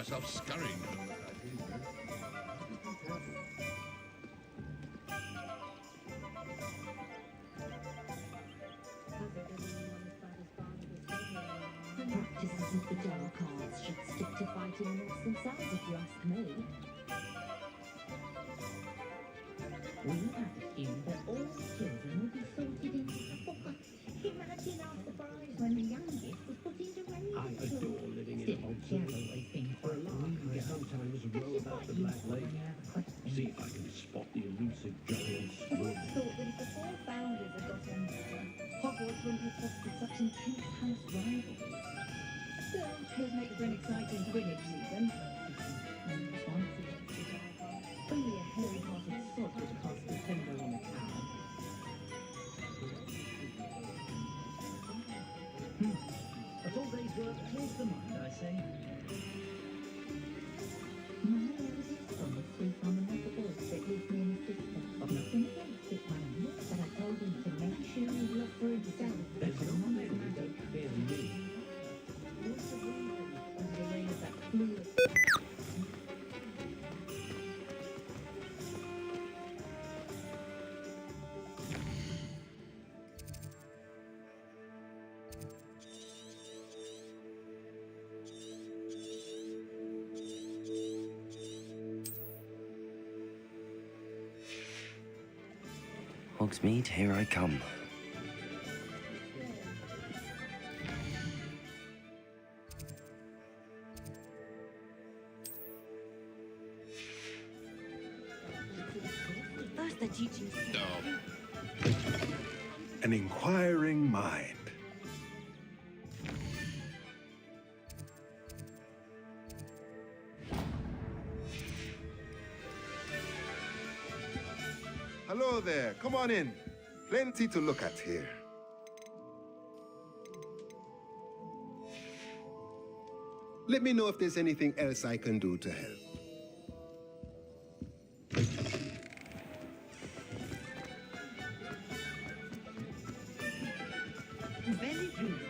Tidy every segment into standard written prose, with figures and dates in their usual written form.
myself scurrying. Practices of the dark arts should stick to fighting amongst themselves, if you ask me. We have assumed that all children will be sorted into imagine our surprise when the youngest was put into rain. I adore living in Hogwarts. For a laugh, I sometimes row about the Black Lake. See if I can spot the elusive giant I squid. thought that if the four founders had got on together, Hogwarts wouldn't have fostered such intense house rivalries. Still, those make for an exciting Quidditch season. Only a hairy-hearted sod would cast his finger on a tower. A full day's work clears the mind, I say. My eldest son was asleep on another bed that lives near his sister. I've nothing against it, man, but I told him to make sure he looked for himself. There's no way we don't fear me. What's the reason under the reign of that fluid? Hogsmeade, here I come. First they're teaching No. An inquiring mind. Hello there, come on in. Plenty to look at here. Let me know if there's anything else I can do to help. very good.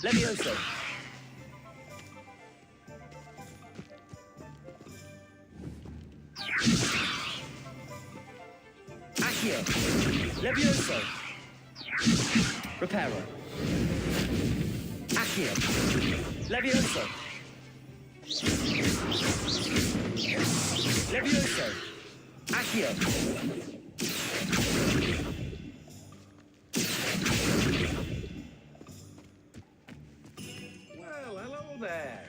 Levioso. Accio. Levioso. Reparo. Accio. Levioso. Levioso. Accio. Well, hello there.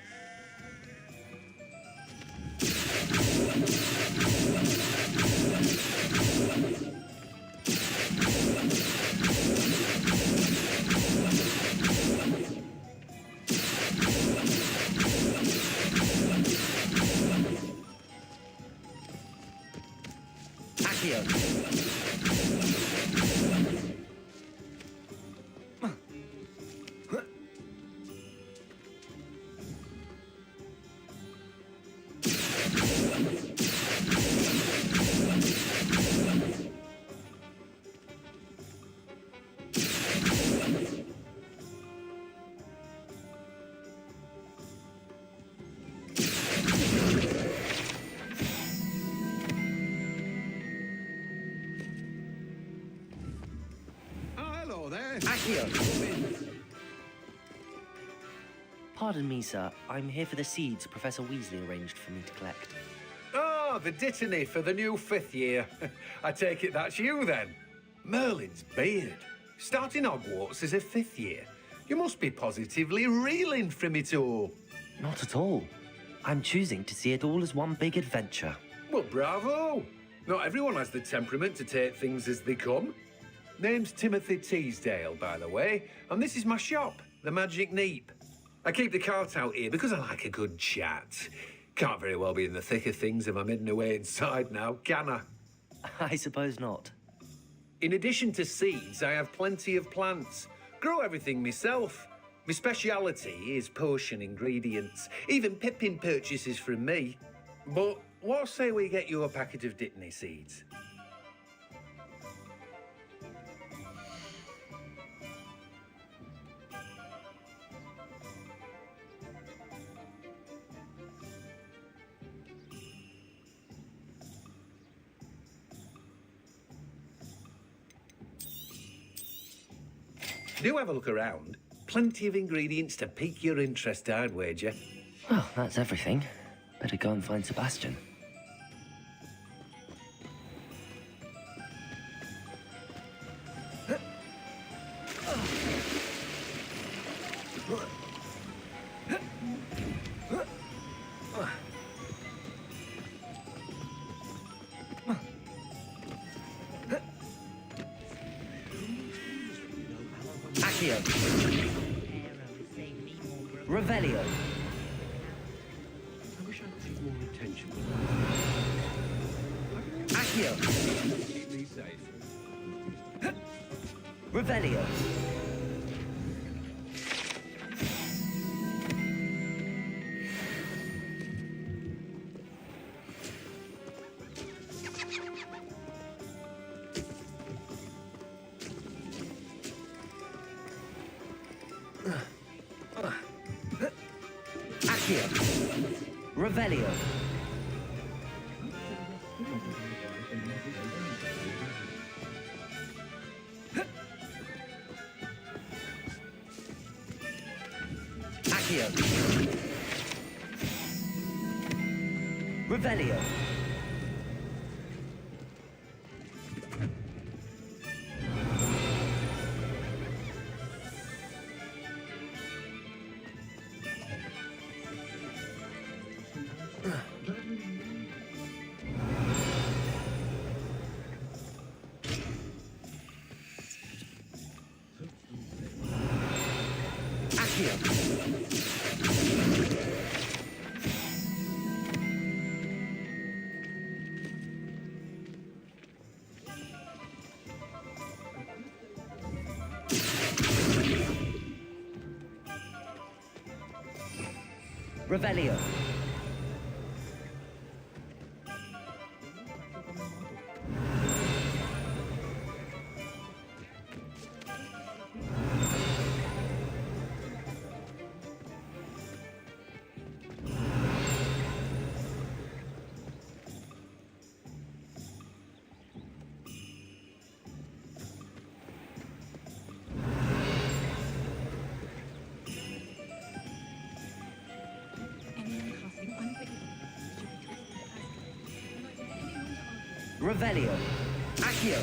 Accio. Hello there. Accio. Pardon me, sir. I'm here for the seeds Professor Weasley arranged for me to collect. Oh, the dittany for the new 5th year. I take it that's you, then. Merlin's beard. Starting Hogwarts as a 5th year. You must be positively reeling from it all. Not at all. I'm choosing to see it all as one big adventure. Well, bravo. Not everyone has the temperament to take things as they come. Name's Timothy Teasdale, by the way, and this is my shop, the Magic Neep. I keep the cart out here because I like a good chat. Can't very well be in the thick of things if I'm hidden away inside now, can I? I suppose not. In addition to seeds, I have plenty of plants. Grow everything myself. My speciality is potion ingredients. Even Pippin purchases from me. But what say we get you a packet of Dittany seeds? Do have a look around. Plenty of ingredients to pique your interest, I'd wager. Well, that's everything. Better go and find Sebastian. Accio. Revelio. I wish I paid more attention. Accio. Keep me safe. Revelio. Accio. Revelio. Accio. Revelio. Revelio. Revelio. Accio.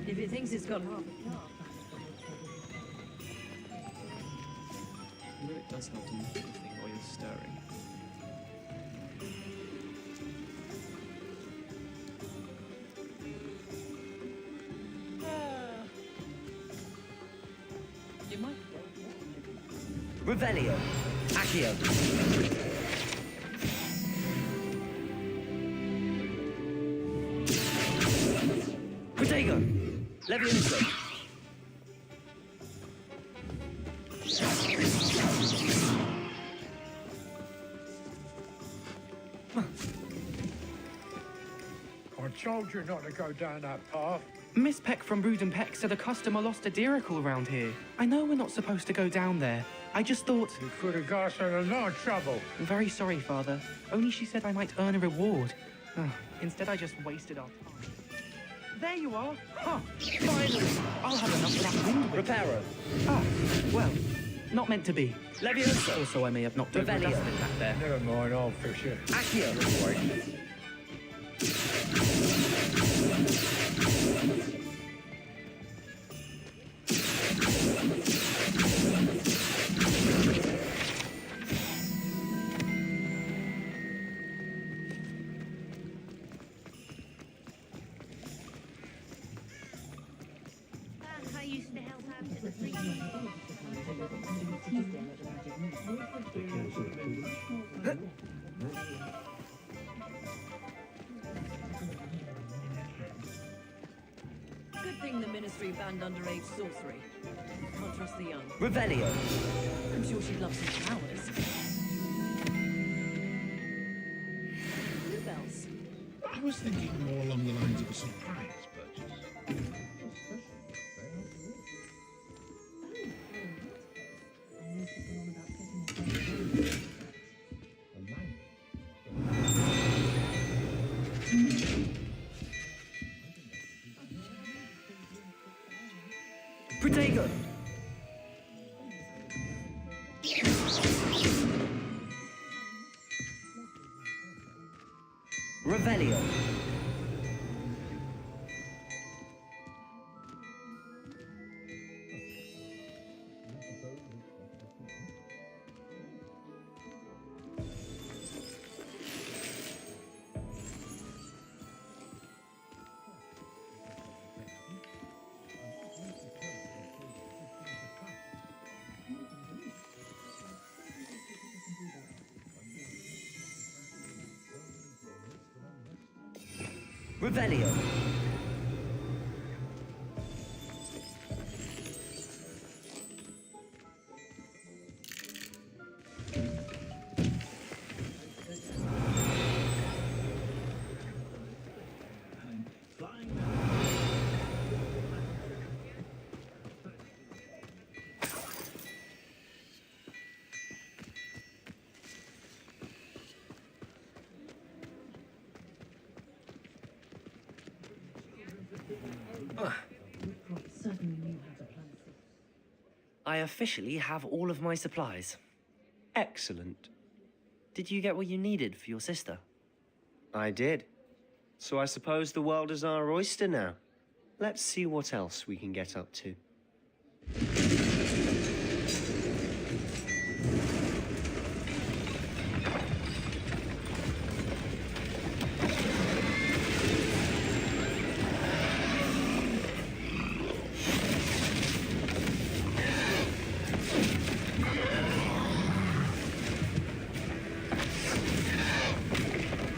If it thinks it's got half a car. You know it does help to move anything while you're stirring. You might. Revelio. Accio. Protego. Levioso. I told you not to go down that path. Miss Peck from Brood and Peck said a customer lost a deeracle around here. I know we're not supposed to go down there. I just thought... You could have got us in a lot of trouble. I'm very sorry, Father. Only she said I might earn a reward. Instead, I just wasted our time. There you are. Huh. Finally. I'll have enough of that wind whip. Reparo. Ah, well, not meant to be. Levioso. Also, I may have knocked over a Revelio. dustbin back there. Never mind, I'll fix it. Accio. Good thing the Ministry banned underage sorcery. Can't trust the young. Revelio. I'm sure she'd love some flowers. Bluebells. I was thinking more along the lines of a surprise purchase. Protego. Revelio. Revelio. Certainly knew how to plan this. I officially have all of my supplies. Excellent. Did you get what you needed for your sister? I did. So I suppose the world is our oyster now. Let's see what else we can get up to.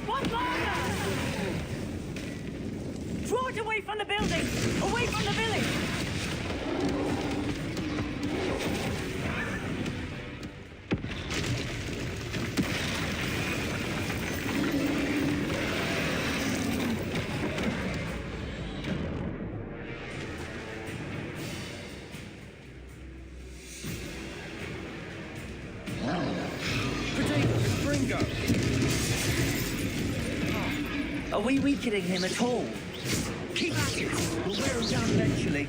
One longer! Draw it away from the building! Away from the village! Are we weakening him at all? Keep at it! We'll wear him down eventually.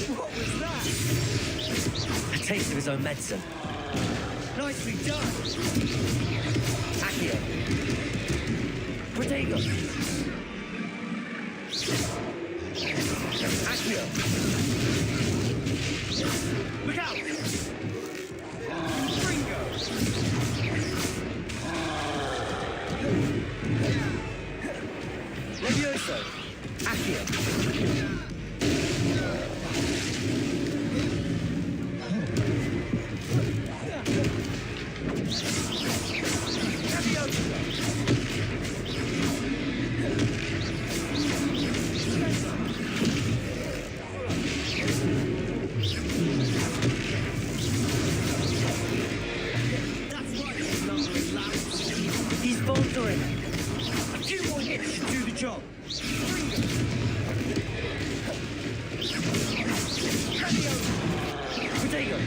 What was that? A taste of his own medicine. Nicely done! Accio. Protego. Accio. Look out! Levioso. Accio. He's faltering. A few more hits should do the job. Protego.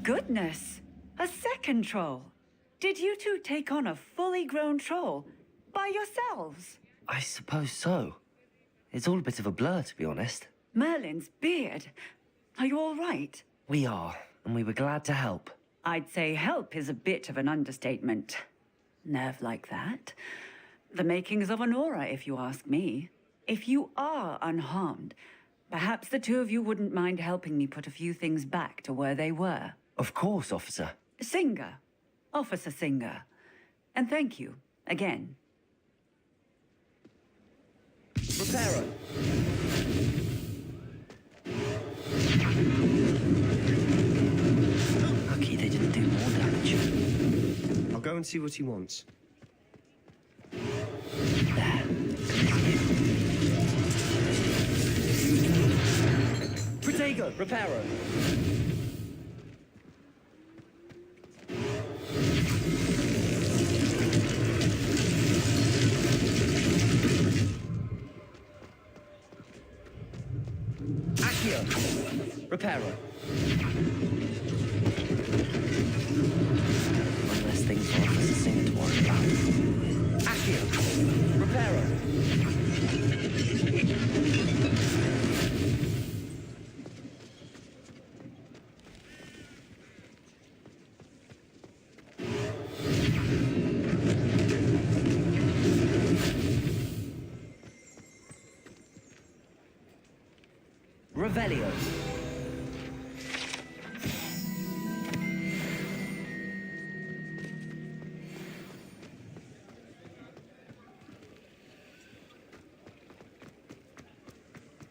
Goodness! A second troll! Did you two take on a fully grown troll by yourselves? I suppose so. It's all a bit of a blur, to be honest. Merlin's beard. Are you all right? We are, and we were glad to help. I'd say help is a bit of an understatement. Nerve like that. The makings of an aura, if you ask me. If you are unharmed, perhaps the two of you wouldn't mind helping me put a few things back to where they were. Of course, officer. Singer. Officer Singer. And thank you, again. Reparo. Lucky they didn't do more damage. I'll go and see what he wants. There. Protego, Reparo. Accio, Reparo. One less thing for Officer Singer to worry about. Accio, Reparo. Revelio.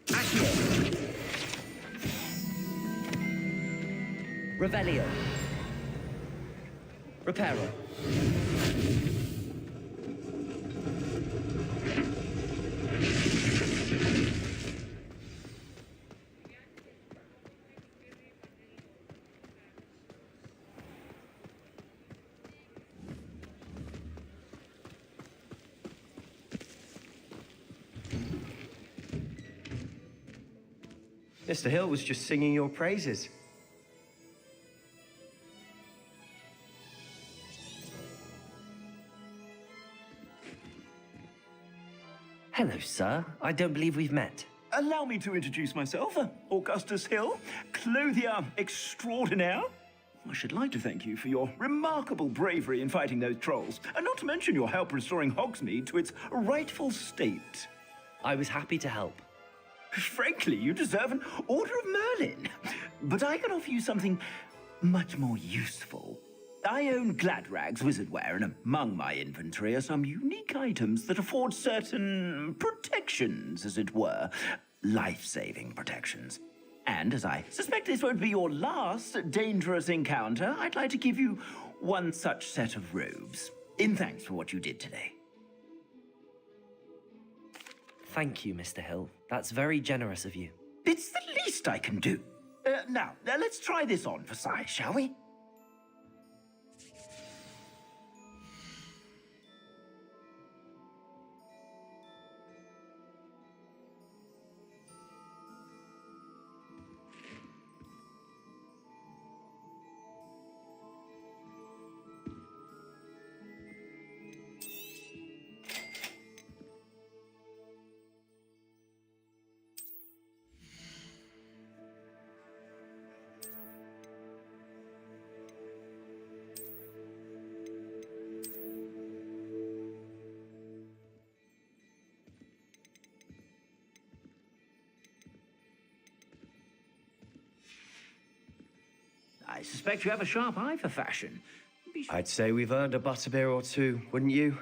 Accio. Revelio. Reparo. Mr. Hill was just singing your praises. Hello, sir. I don't believe we've met. Allow me to introduce myself, Augustus Hill, clothier extraordinaire. I should like to thank you for your remarkable bravery in fighting those trolls, and not to mention your help restoring Hogsmeade to its rightful state. I was happy to help. Frankly, you deserve an Order of Merlin. But I can offer you something much more useful. I own Gladrag's wizardware, and among my inventory are some unique items that afford certain protections, as it were. Life-saving protections. And as I suspect this won't be your last dangerous encounter, I'd like to give you one such set of robes, in thanks for what you did today. Thank you, Mr. Hill. That's very generous of you. It's the least I can do. Now, let's try this on for size, shall we? I suspect you have a sharp eye for fashion. I'd say we've earned a butterbeer or two, wouldn't you?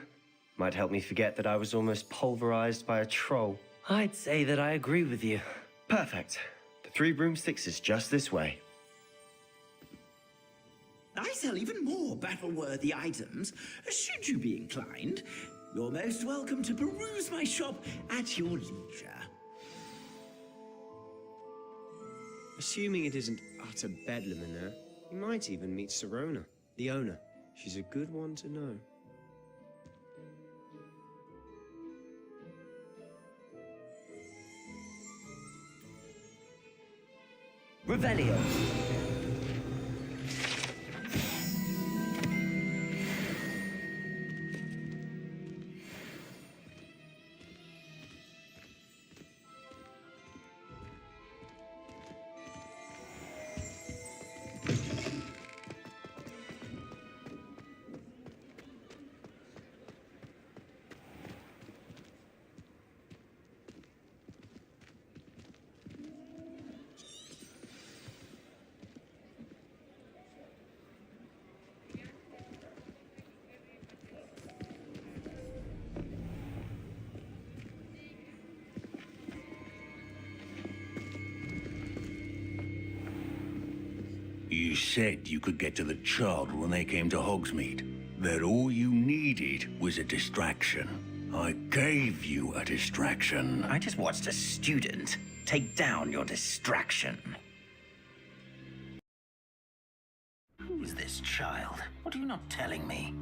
Might help me forget that I was almost pulverized by a troll. I'd say that I agree with you. Perfect. The 3 broomsticks is just this way. I sell even more battle-worthy items. Should you be inclined, you're most welcome to peruse my shop at your leisure. Assuming it isn't utter bedlam in there, you might even meet Serona, the owner. She's a good one to know. Revelio. You said you could get to the child when they came to Hogsmeade. That all you needed was a distraction. I gave you a distraction. I just watched a student take down your distraction. Who is this child? What are you not telling me?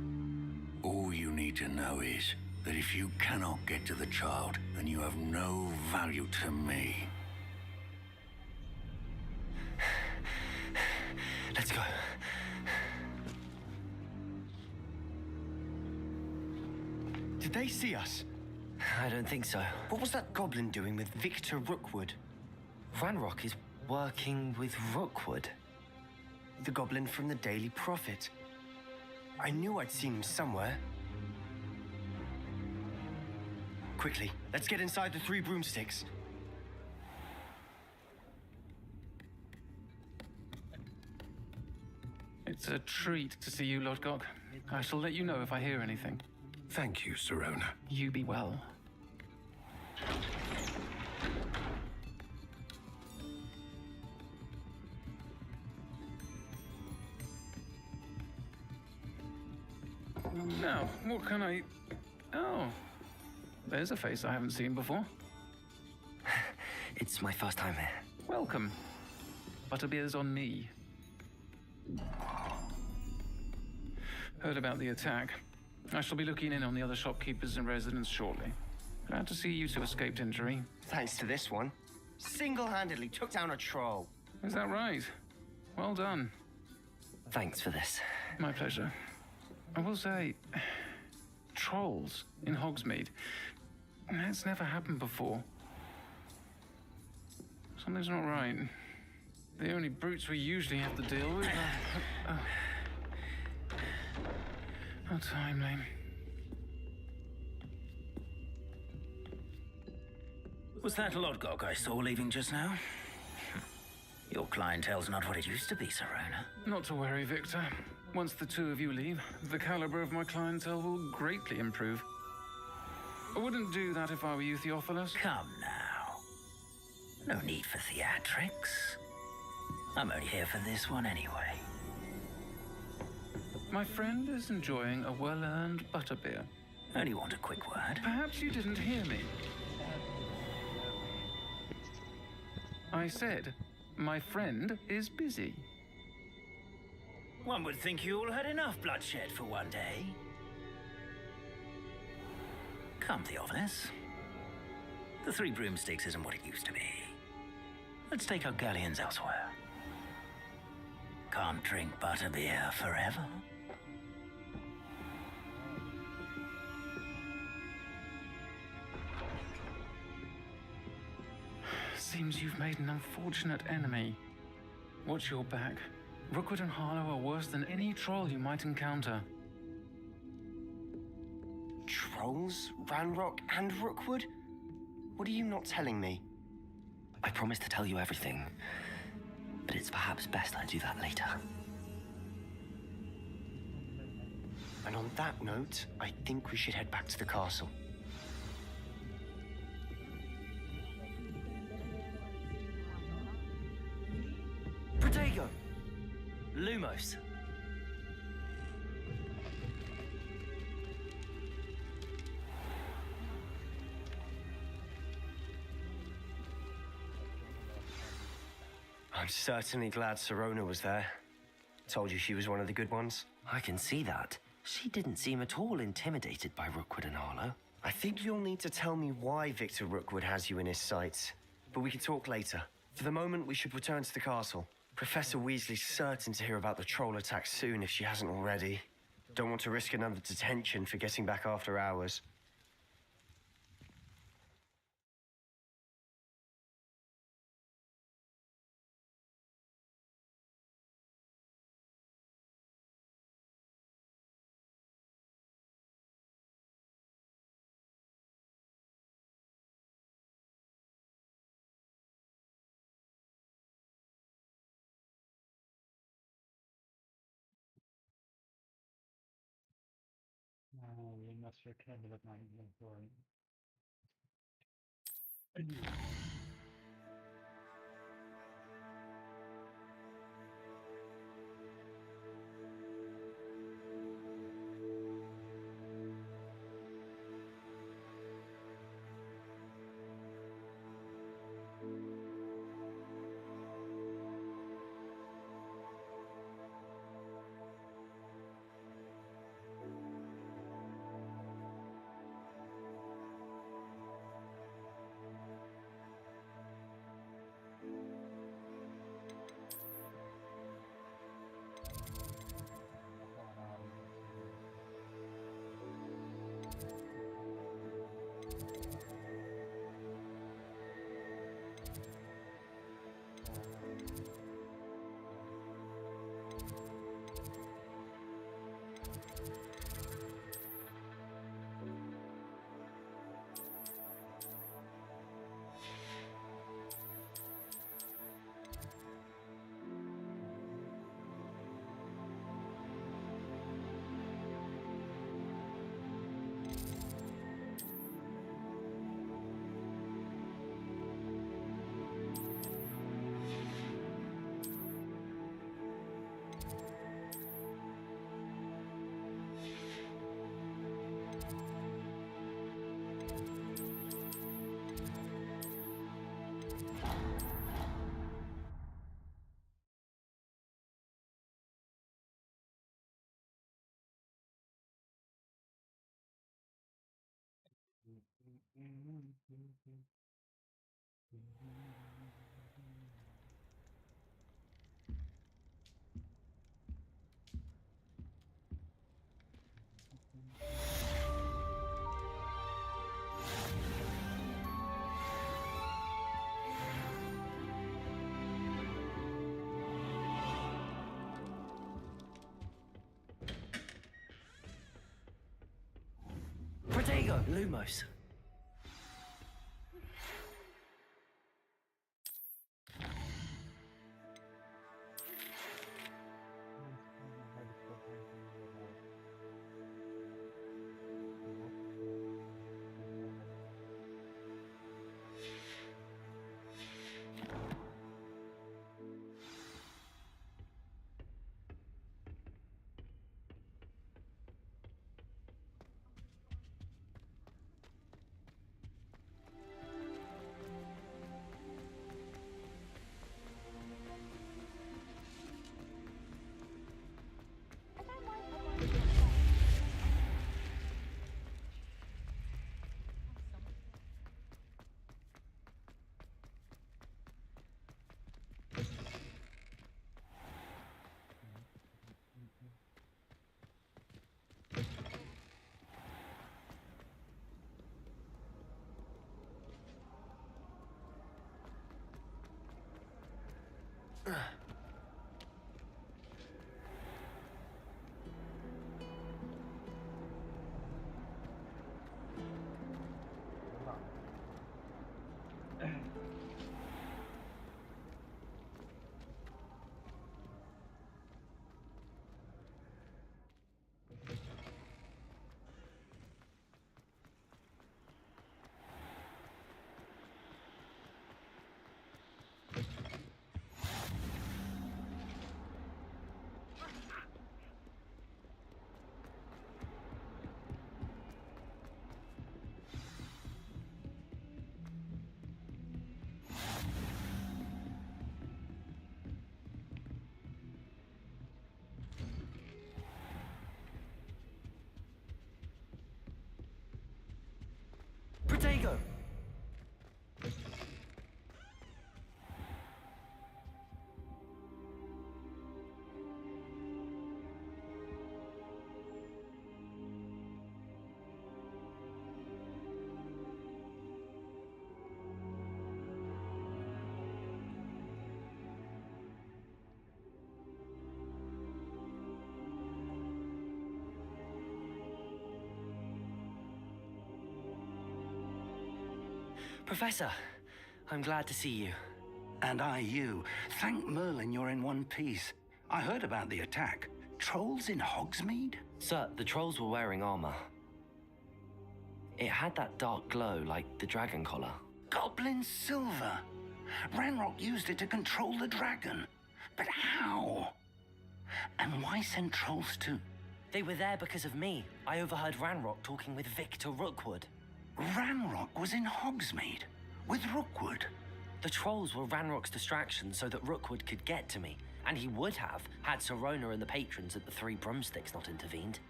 All you need to know is that if you cannot get to the child, then you have no value to me. Let's go. Did they see us? I don't think so. What was that goblin doing with Victor Rookwood? Ranrock is working with Rookwood. The goblin from the Daily Prophet. I knew I'd seen him somewhere. Quickly, let's get inside the 3 broomsticks. It's a treat to see you, Lodgok. I shall let you know if I hear anything. Thank you, Sirona. You be well. Now, what can I... Oh, there's a face I haven't seen before. It's my first time here. Welcome. Butterbeer's on me. Heard about the attack. I shall be looking in on the other shopkeepers and residents shortly. Glad to see you two escaped injury. Thanks to this one. Single-handedly took down a troll. Is that right? Well done. Thanks for this. My pleasure. I will say, trolls in Hogsmeade. That's never happened before. Something's not right. The only brutes we usually have to deal with are... How timely. Was that Lodgok I saw leaving just now? Your clientele's not what it used to be, Sirona. Not to worry, Victor. Once the 2 of you leave, the caliber of my clientele will greatly improve. I wouldn't do that if I were you, Theophilus. Come now. No need for theatrics. I'm only here for this one anyway. My friend is enjoying a well-earned butterbeer. Only want a quick word. Perhaps you didn't hear me. I said, my friend is busy. One would think you all had enough bloodshed for one day. Come, Theophilus. The 3 broomsticks isn't what it used to be. Let's take our galleons elsewhere. Can't drink butterbeer forever. Seems you've made an unfortunate enemy. Watch your back. Rookwood and Harlow are worse than any troll you might encounter. Trolls? Ranrock and Rookwood? What are you not telling me? I promised to tell you everything, but it's perhaps best I do that later. And on that note, I think we should head back to the castle. Protego! Lumos. I'm certainly glad Sirona was there. Told you she was one of the good ones. I can see that. She didn't seem at all intimidated by Rookwood and Harlow. I think you'll need to tell me why Victor Rookwood has you in his sights. But we can talk later. For the moment, we should return to the castle. Professor Weasley's certain to hear about the troll attack soon if she hasn't already. Don't want to risk another detention for getting back after hours. Protego! Lumos. Protego! Professor, I'm glad to see you. And I you. Thank Merlin you're in one piece. I heard about the attack. Trolls in Hogsmeade? Sir, the trolls were wearing armor. It had that dark glow like the dragon collar. Goblin silver. Ranrock used it to control the dragon. But how? And why send trolls too? They were there because of me. I overheard Ranrock talking with Victor Rookwood. Ranrock was in Hogsmeade with Rookwood. The trolls were Ranrock's distraction so that Rookwood could get to me, and he would have had Sirona and the patrons at the Three Broomsticks not intervened.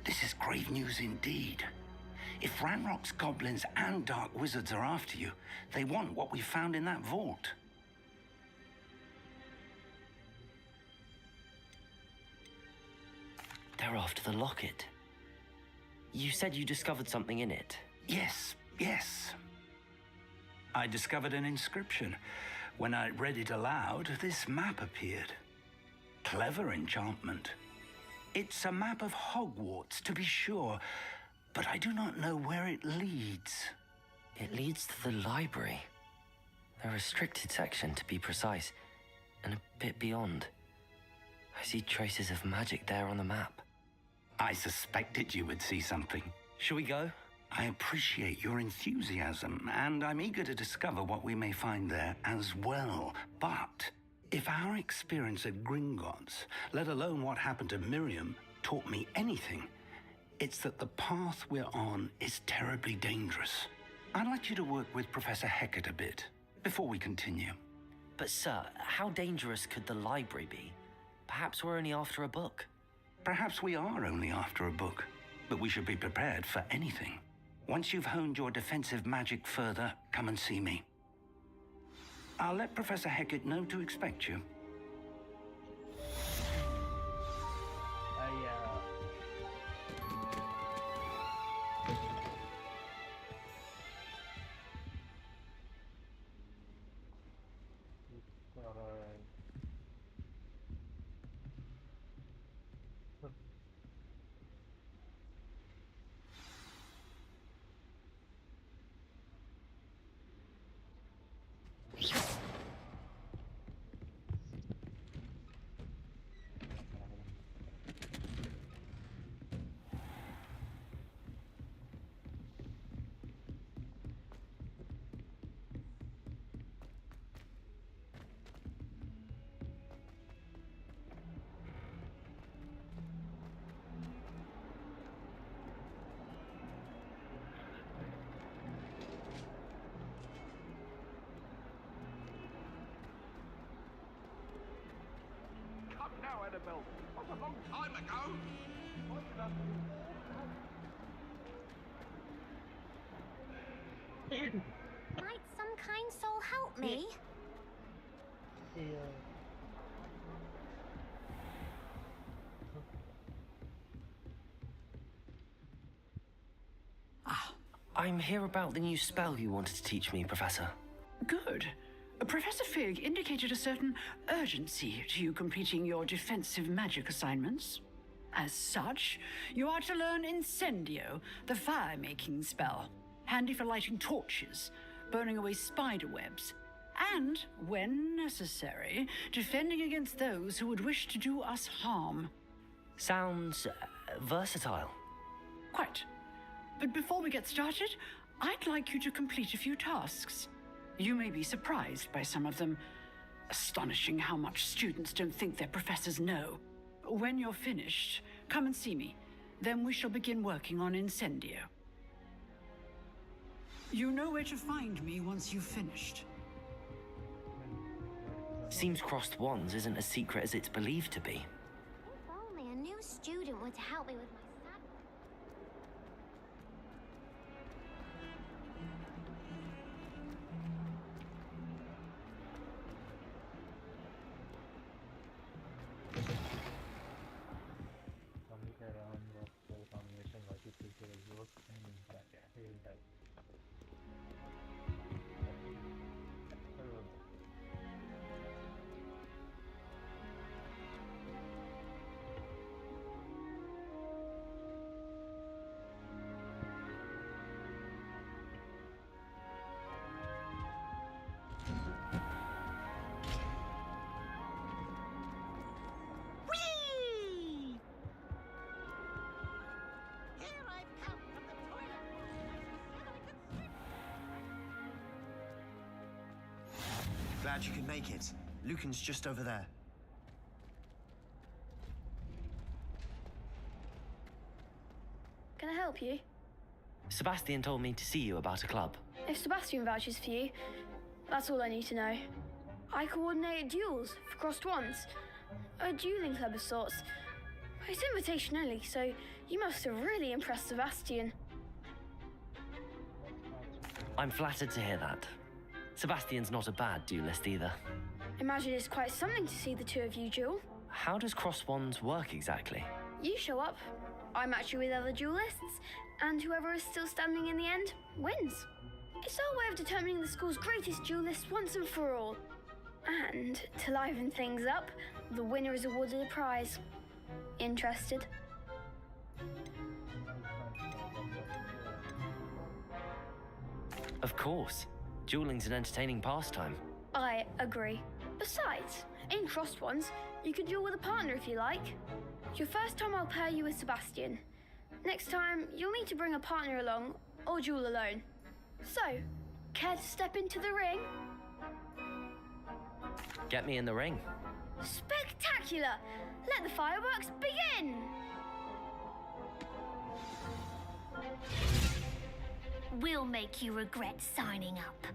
This is grave news indeed. If Ranrock's goblins and dark wizards are after you, they want what we found in that vault. They're after the locket. You said you discovered something in it. Yes. I discovered an inscription. When I read it aloud, this map appeared. Clever enchantment. It's a map of Hogwarts, to be sure, but I do not know where it leads. It leads to the library. A restricted section, to be precise, and a bit beyond. I see traces of magic there on the map. I suspected you would see something. Shall we go? I appreciate your enthusiasm, and I'm eager to discover what we may find there as well. But if our experience at Gringotts, let alone what happened to Miriam, taught me anything, it's that the path we're on is terribly dangerous. I'd like you to work with Professor Hecat a bit before we continue. But sir, how dangerous could the library be? Perhaps we're only after a book. Perhaps we are only after a book, but we should be prepared for anything. Once you've honed your defensive magic further, come and see me. I'll let Professor Hecat know to expect you. Now, Annabelle. That was a long time ago. Might some kind soul help me? I'm here about the new spell you wanted to teach me, Professor. Good. Professor Fig indicated a certain urgency to you completing your defensive magic assignments. As such, you are to learn Incendio, the fire-making spell, handy for lighting torches, burning away spider webs, and, when necessary, defending against those who would wish to do us harm. Sounds versatile. Quite. But before we get started, I'd like you to complete a few tasks. You may be surprised by some of them. Astonishing how much students don't think their professors know. When you're finished, come and see me. Then we shall begin working on Incendio. You know where to find me once you've finished. Seems crossed wands isn't as secret as it's believed to be. If only a new student were to help me with my Glad you could make it. Lucan's just over there. Can I help you? Sebastian told me to see you about a club. If Sebastian vouches for you, that's all I need to know. I coordinate duels for crossed wands. A dueling club of sorts. It's invitation only, so you must have really impressed Sebastian. I'm flattered to hear that. Sebastian's not a bad duelist either. Imagine it's quite something to see the two of you duel. How does cross wands work exactly? You show up, I match you with other duelists, and whoever is still standing in the end wins. It's our way of determining the school's greatest duelist once and for all. And to liven things up, the winner is awarded a prize. Interested? Of course. Dueling's an entertaining pastime. I agree. Besides, in crossed ones, you can duel with a partner if you like. Your first time I'll pair you with Sebastian. Next time, you'll need to bring a partner along or duel alone. So, care to step into the ring? Get me in the ring. Spectacular! Let the fireworks begin! We'll make you regret signing up.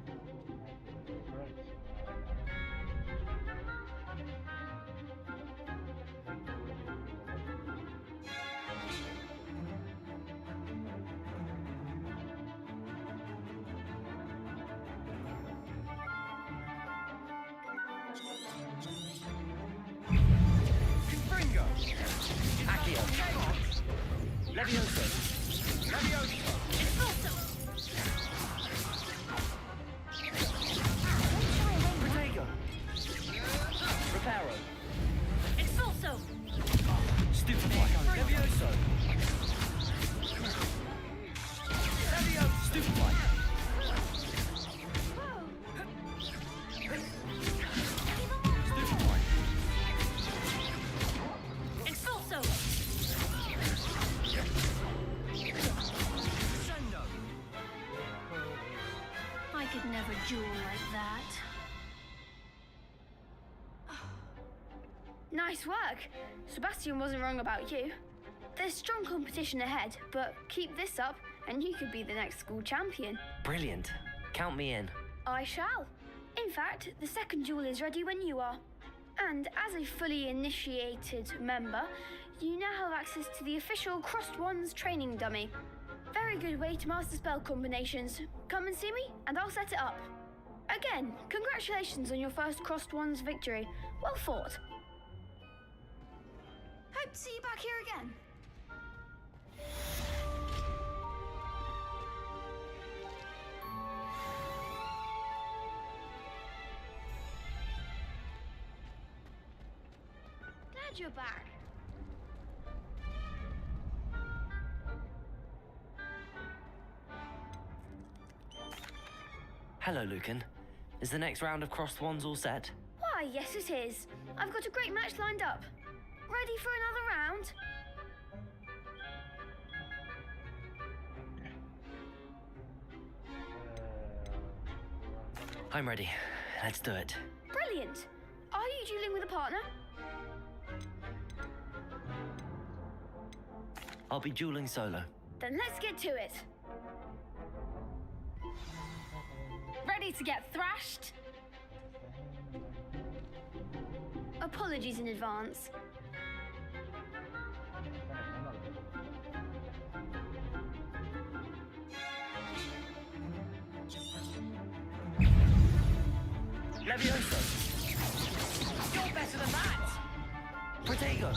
Accio. Levioso. Levioso. Expulso. Protego. Reparo. Expulso. Stupefy. Levioso. Levioso. Stupefy. Stupefy. Expulso. Sendo. I could never duel like that. Nice work. Sebastian wasn't wrong about you. There's strong competition ahead, but keep this up and you could be the next school champion. Brilliant. Count me in. I shall. In fact, the second duel is ready when you are. And as a fully initiated member, you now have access to the official Crossed Wands training dummy. Very good way to master spell combinations. Come and see me, and I'll set it up. Again, congratulations on your first Crossed Wands victory. Well fought. Hope to see you back here again. Glad you're back. Hello, Lucan. Is the next round of Crossed Wands all set? Why, yes it is. I've got a great match lined up. Ready for another round? I'm ready. Let's do it. Brilliant. Are you dueling with a partner? I'll be dueling solo. Then let's get to it. Ready to get thrashed? Apologies in advance. Levioso. You're better than that. Protego.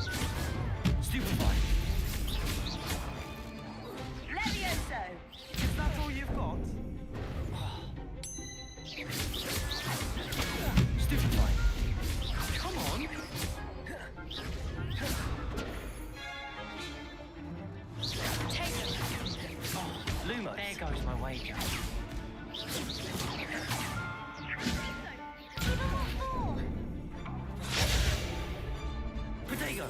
Stupefy. Levioso. Is that all you've got? Stupefy. Come on. Lumos. There goes my wager. Protego.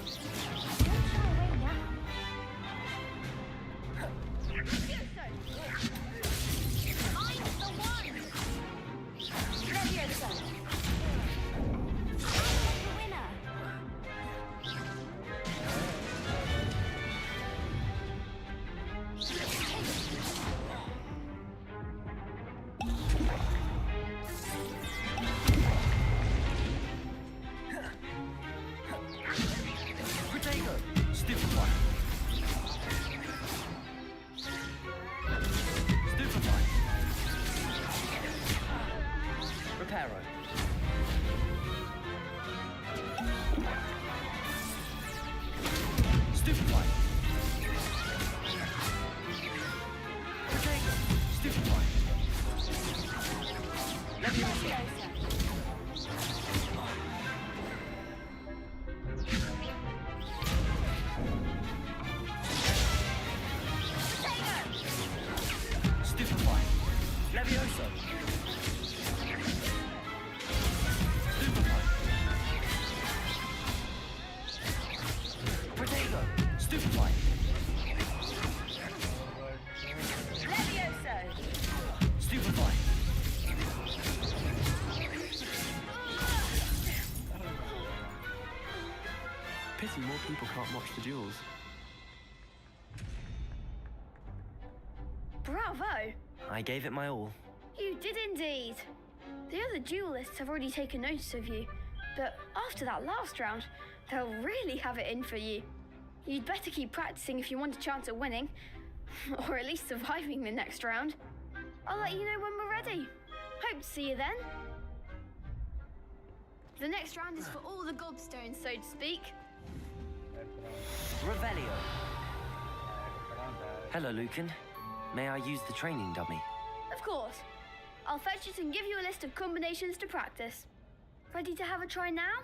Pity more people can't watch the duels. Bravo! I gave it my all. You did indeed. The other duelists have already taken notice of you, but after that last round, they'll really have it in for you. You'd better keep practicing if you want a chance at winning, or at least surviving the next round. I'll let you know when we're ready. Hope to see you then. The next round is for all the gobstones, so to speak. Revelio. Hello, Lucan. May I use the training dummy? Of course. I'll fetch it and give you a list of combinations to practice. Ready to have a try now?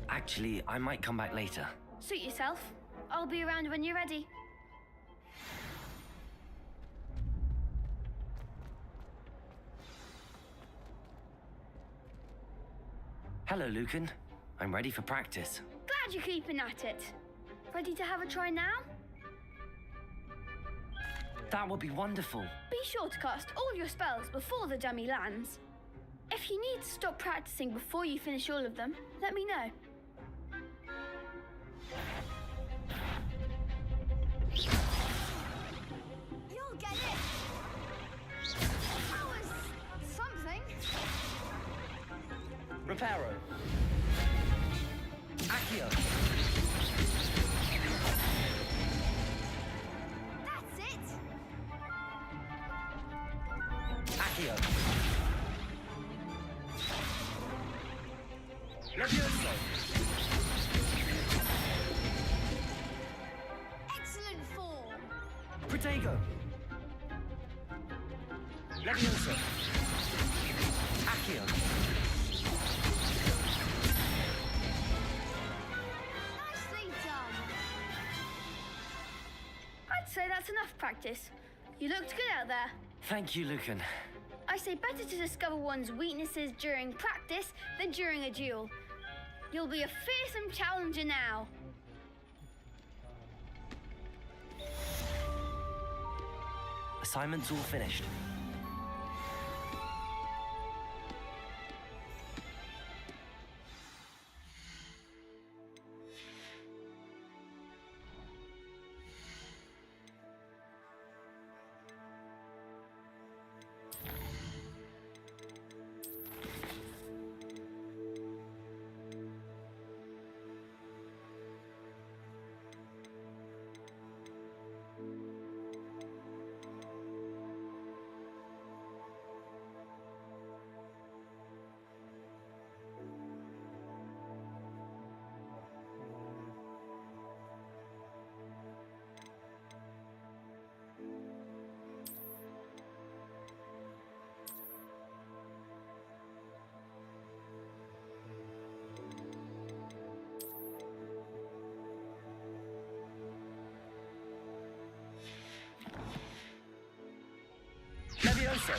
Actually, I might come back later. Suit yourself. I'll be around when you're ready. Hello, Lucan. I'm ready for practice. Glad you're keeping at it. Ready to have a try now? That would be wonderful. Be sure to cast all your spells before the dummy lands. If you need to stop practicing before you finish all of them, let me know. You'll get it! That was something. Reparo. Accio. That's it! Accio. Levioso. Excellent form! Protego. Levioso. Accio. Nicely done! I'd say that's enough practice. You looked good out there. Thank you, Lucan. I say better to discover one's weaknesses during practice than during a duel. You'll be a fearsome challenger now. Assignment's all finished. Levioso.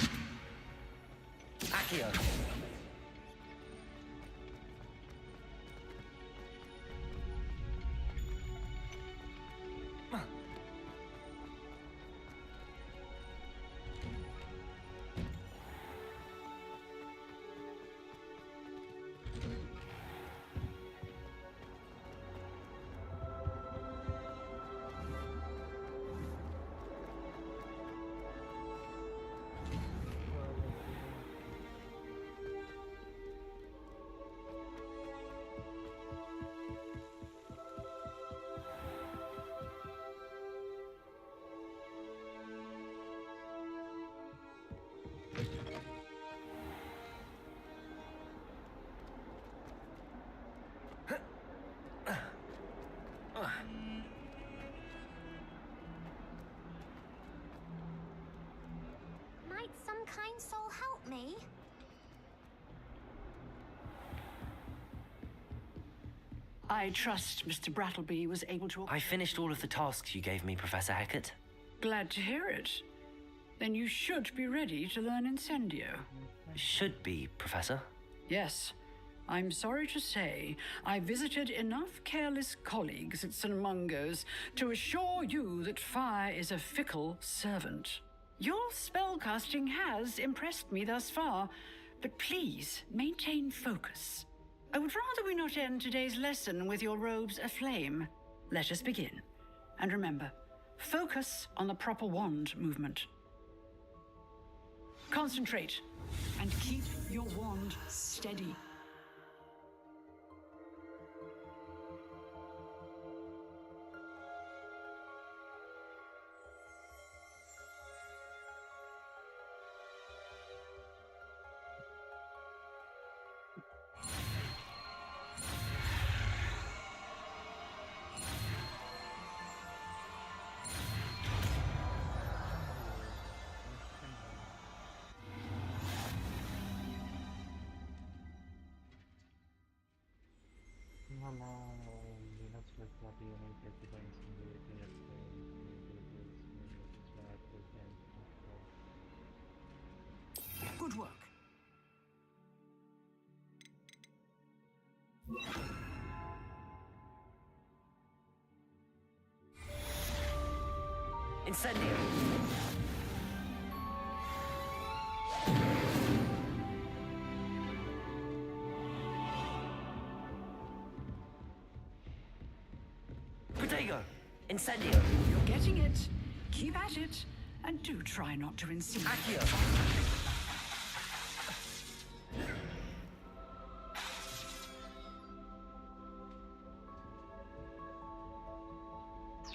Accio. Might some kind soul help me? I trust Mr. Brattleby was able to... I finished all of the tasks you gave me, Professor Hecat. Glad to hear it. Then you should be ready to learn Incendio. Should be, Professor. Yes. I'm sorry to say, I visited enough careless colleagues at St. Mungo's to assure you that fire is a fickle servant. Your spellcasting has impressed me thus far, but please maintain focus. I would rather we not end today's lesson with your robes aflame. Let us begin. And remember, focus on the proper wand movement. Concentrate and keep your wand steady. Good work. Incendio. Protego. Incendio. You're getting it. Keep at it. And do try not to insinuate. Accio.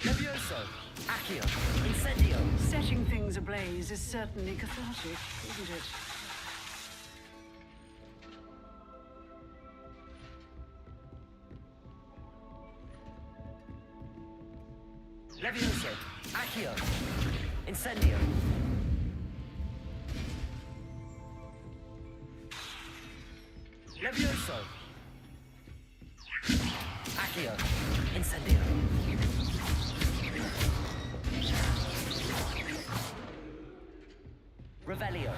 Levioso. Accio. Incendio. Setting things ablaze is certainly cathartic, isn't it? Levioso. Accio. Incendio. Levioso. Accio. Incendio. Revelio.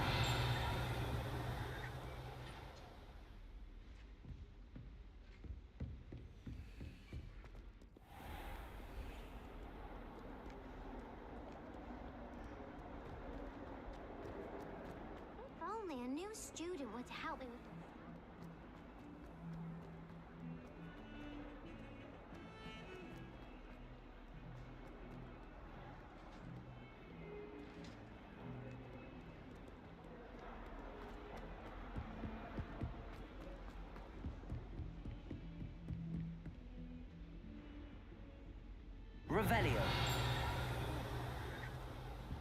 If only a new student were to help me with Revelio.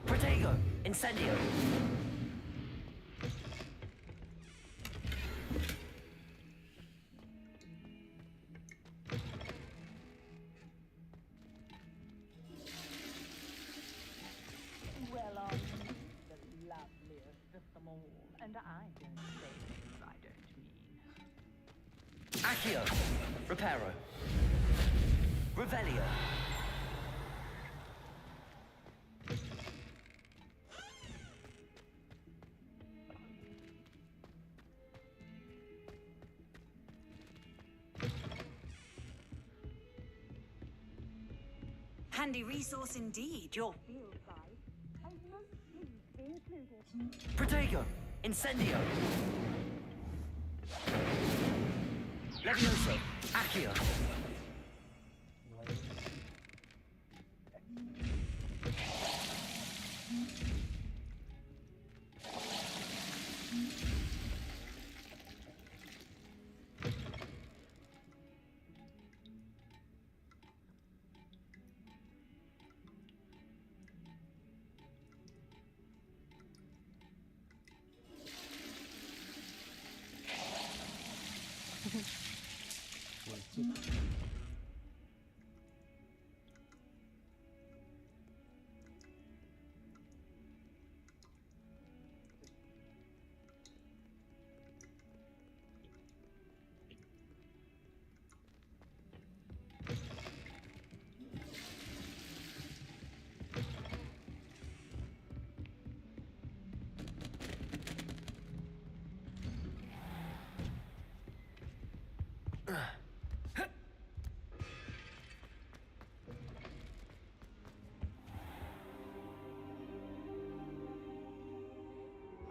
Protego. Incendio. Well, are you the loveliest of them all? And I don't say things I don't mean. Accio. Reparo. Revelio. Handy resource indeed. Your Protego. Incendio. Levioso. Accio.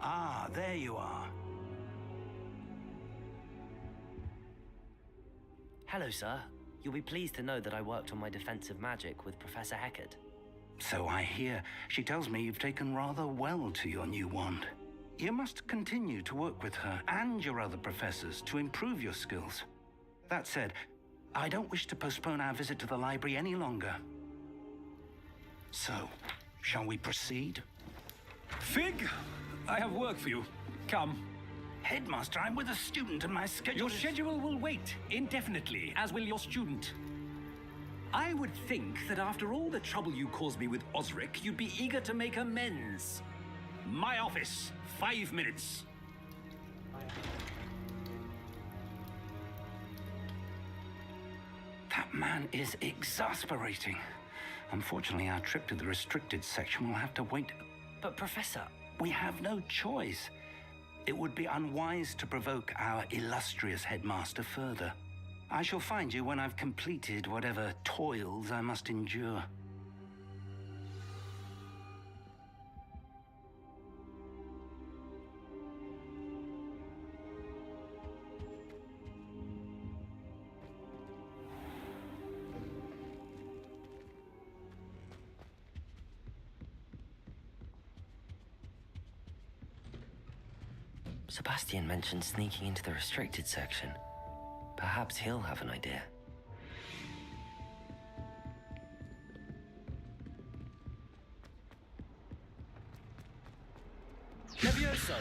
Ah, there you are. Hello, sir. You'll be pleased to know that I worked on my defensive magic with Professor Heckard. So I hear. She tells me you've taken rather well to your new wand. You must continue to work with her and your other professors to improve your skills. That said, I don't wish to postpone our visit to the library any longer. So, shall we proceed? Fig, I have work for you. Come. Headmaster, I'm with a student and my schedule Your schedule will wait indefinitely, as will your student. I would think that after all the trouble you caused me with Osric, you'd be eager to make amends. My office, 5 minutes. That man man is exasperating. Unfortunately, our trip to the restricted section will have to wait. But, Professor, we have no choice. It would be unwise to provoke our illustrious headmaster further. I shall find you when I've completed whatever toils I must endure. Sebastian mentioned sneaking into the restricted section. Perhaps he'll have an idea. Levioso!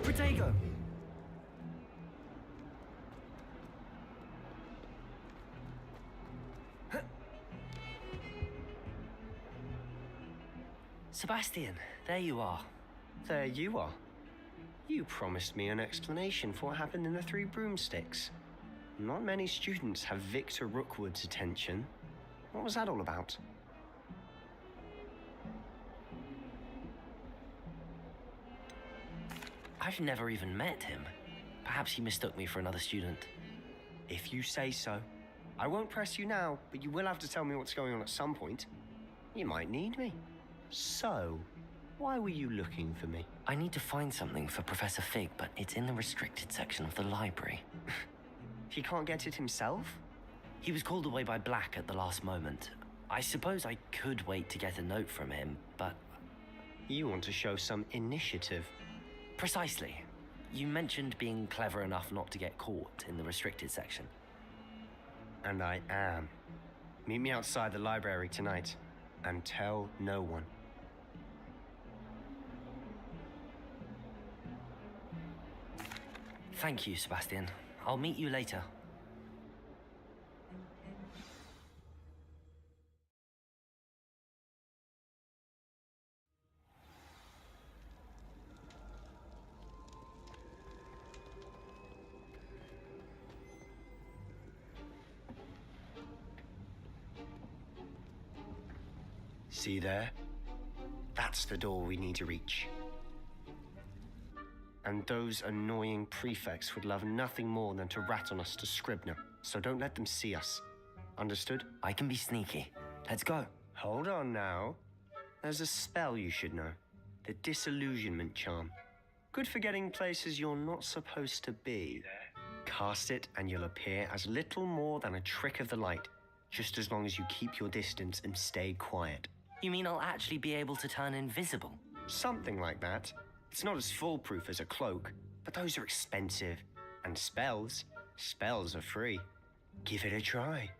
Protego! Sebastian, there you are. There you are. You promised me an explanation for what happened in the Three Broomsticks. Not many students have Victor Rookwood's attention. What was that all about? I've never even met him. Perhaps he mistook me for another student. If you say so. I won't press you now, but you will have to tell me what's going on at some point. You might need me. So, why were you looking for me? I need to find something for Professor Fig, but it's in the restricted section of the library. He can't get it himself? He was called away by Black at the last moment. I suppose I could wait to get a note from him, but... You want to show some initiative. Precisely. You mentioned being clever enough not to get caught in the restricted section. And I am. Meet me outside the library tonight, and tell no one. Thank you, Sebastian. I'll meet you later. See there? That's the door we need to reach. And those annoying prefects would love nothing more than to rat on us to Scribner, so don't let them see us. Understood? I can be sneaky. Let's go. Hold on now. There's a spell you should know. The Disillusionment Charm. Good for getting places you're not supposed to be. Cast it and you'll appear as little more than a trick of the light, just as long as you keep your distance and stay quiet. You mean I'll actually be able to turn invisible? Something like that. It's not as foolproof as a cloak, but those are expensive. And spells are free. Give it a try.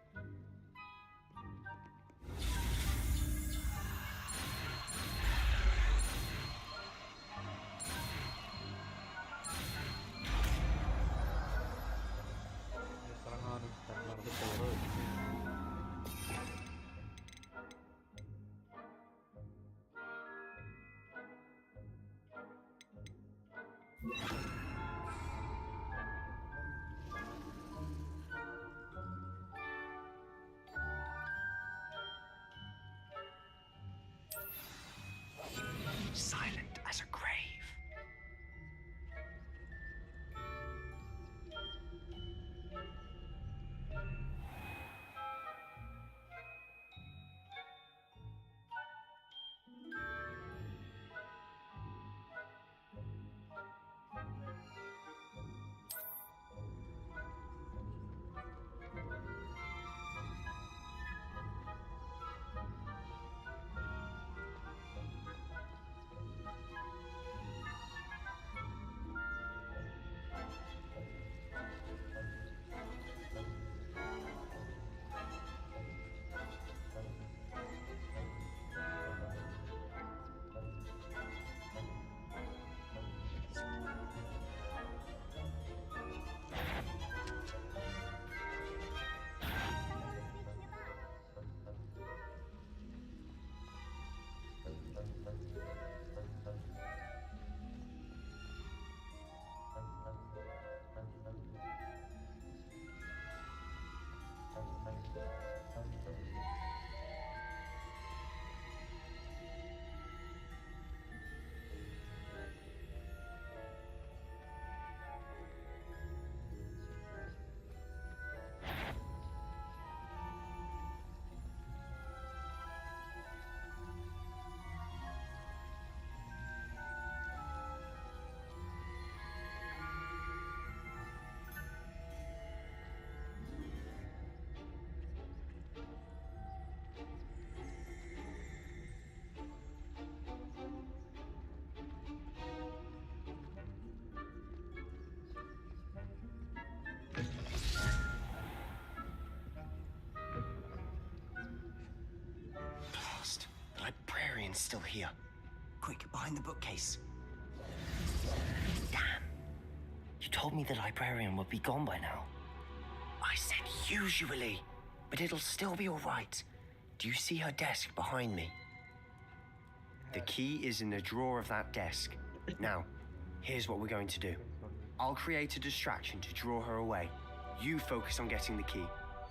Merlin's still here. Quick, behind the bookcase. Damn. You told me the librarian would be gone by now. I said usually, but it'll still be all right. Do you see her desk behind me? The key is in the drawer of that desk. Now, here's what we're going to do. I'll create a distraction to draw her away. You focus on getting the key.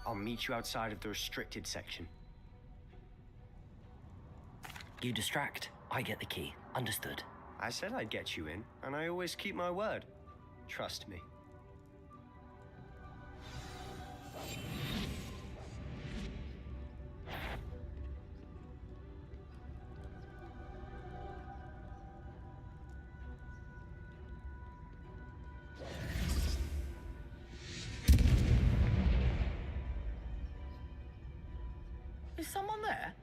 I'll meet you outside of the restricted section. You distract, I get the key. Understood? I said I'd get you in, and I always keep my word. Trust me. Is someone there?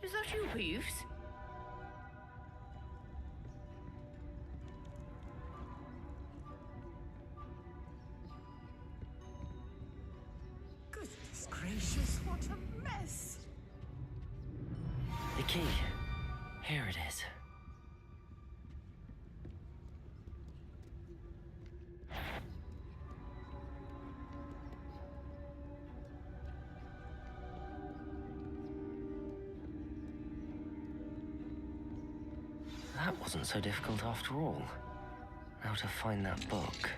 Is that you, Peeves? Goodness gracious, what a mess! The key. Here it is. That wasn't so difficult after all. Now to find that book.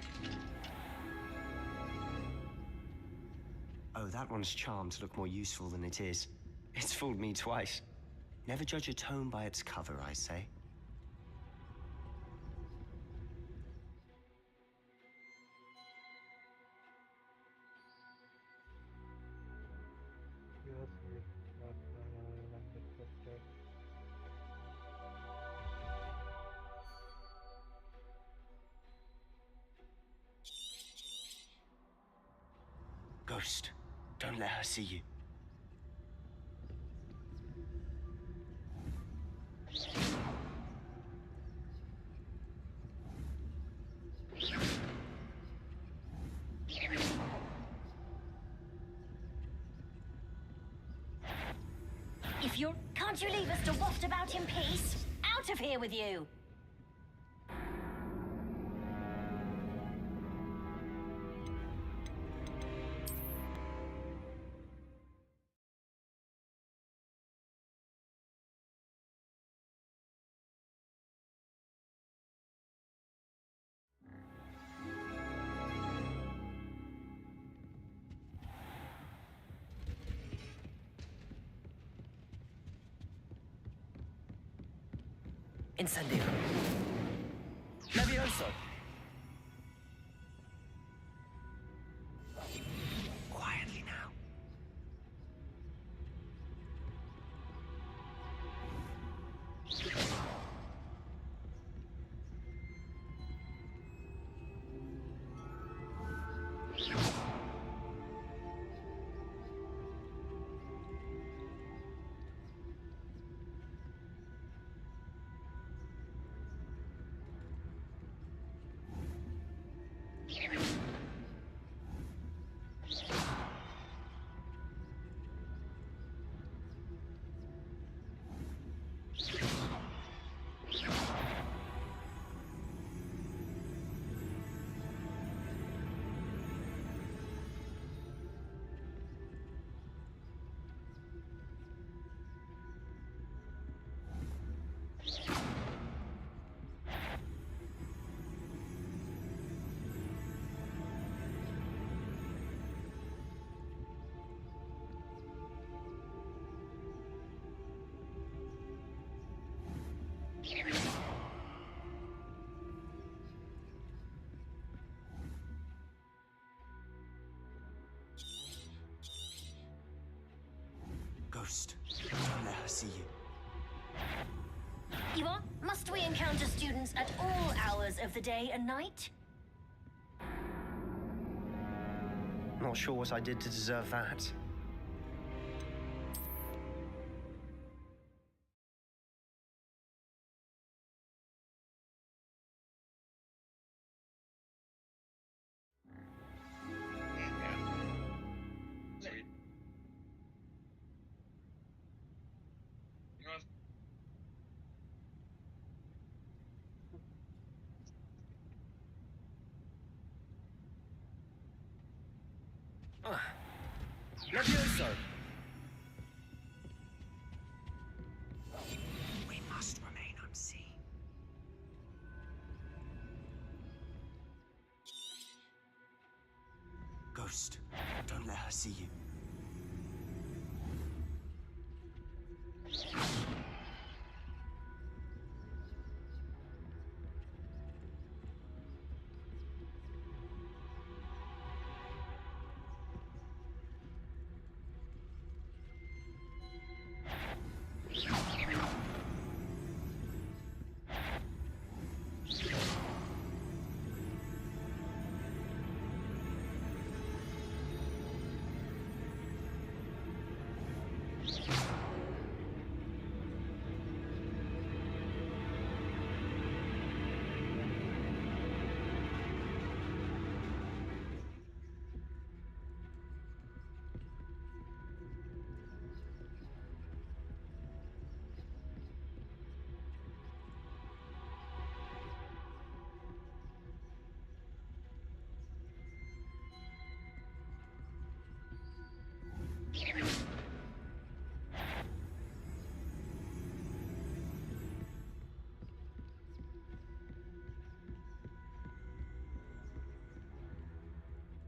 Oh, that one's charmed to look more useful than it is. It's fooled me twice. Never judge a tome by its cover, I say. Ghost, don't let her see you. If you're... Can't you leave us to waft about in peace? Out of here with you! Incendio. Levioso. Quietly now. Ghost, don't let her see you. You are? Must we encounter students at all hours of the day and night? Not sure what I did to deserve that. Levioso! We must remain unseen. Ghost, don't let her see you.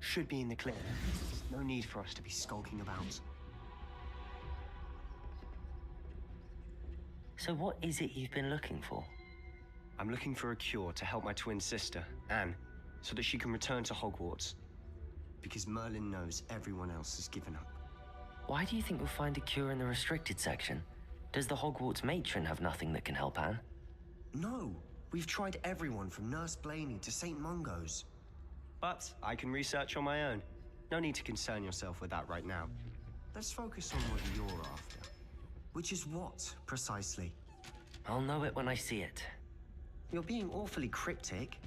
Should be in the clear. No need for us to be skulking about. So what is it you've been looking for? I'm looking for a cure to help my twin sister, Anne, so that she can return to Hogwarts. Because Merlin knows everyone else has given up. Why do you think we'll find a cure in the restricted section? Does the Hogwarts matron have nothing that can help Anne? No! We've tried everyone from Nurse Blaney to St. Mungo's. But I can research on my own. No need to concern yourself with that right now. Let's focus on what you're after. Which is what, precisely? I'll know it when I see it. You're being awfully cryptic.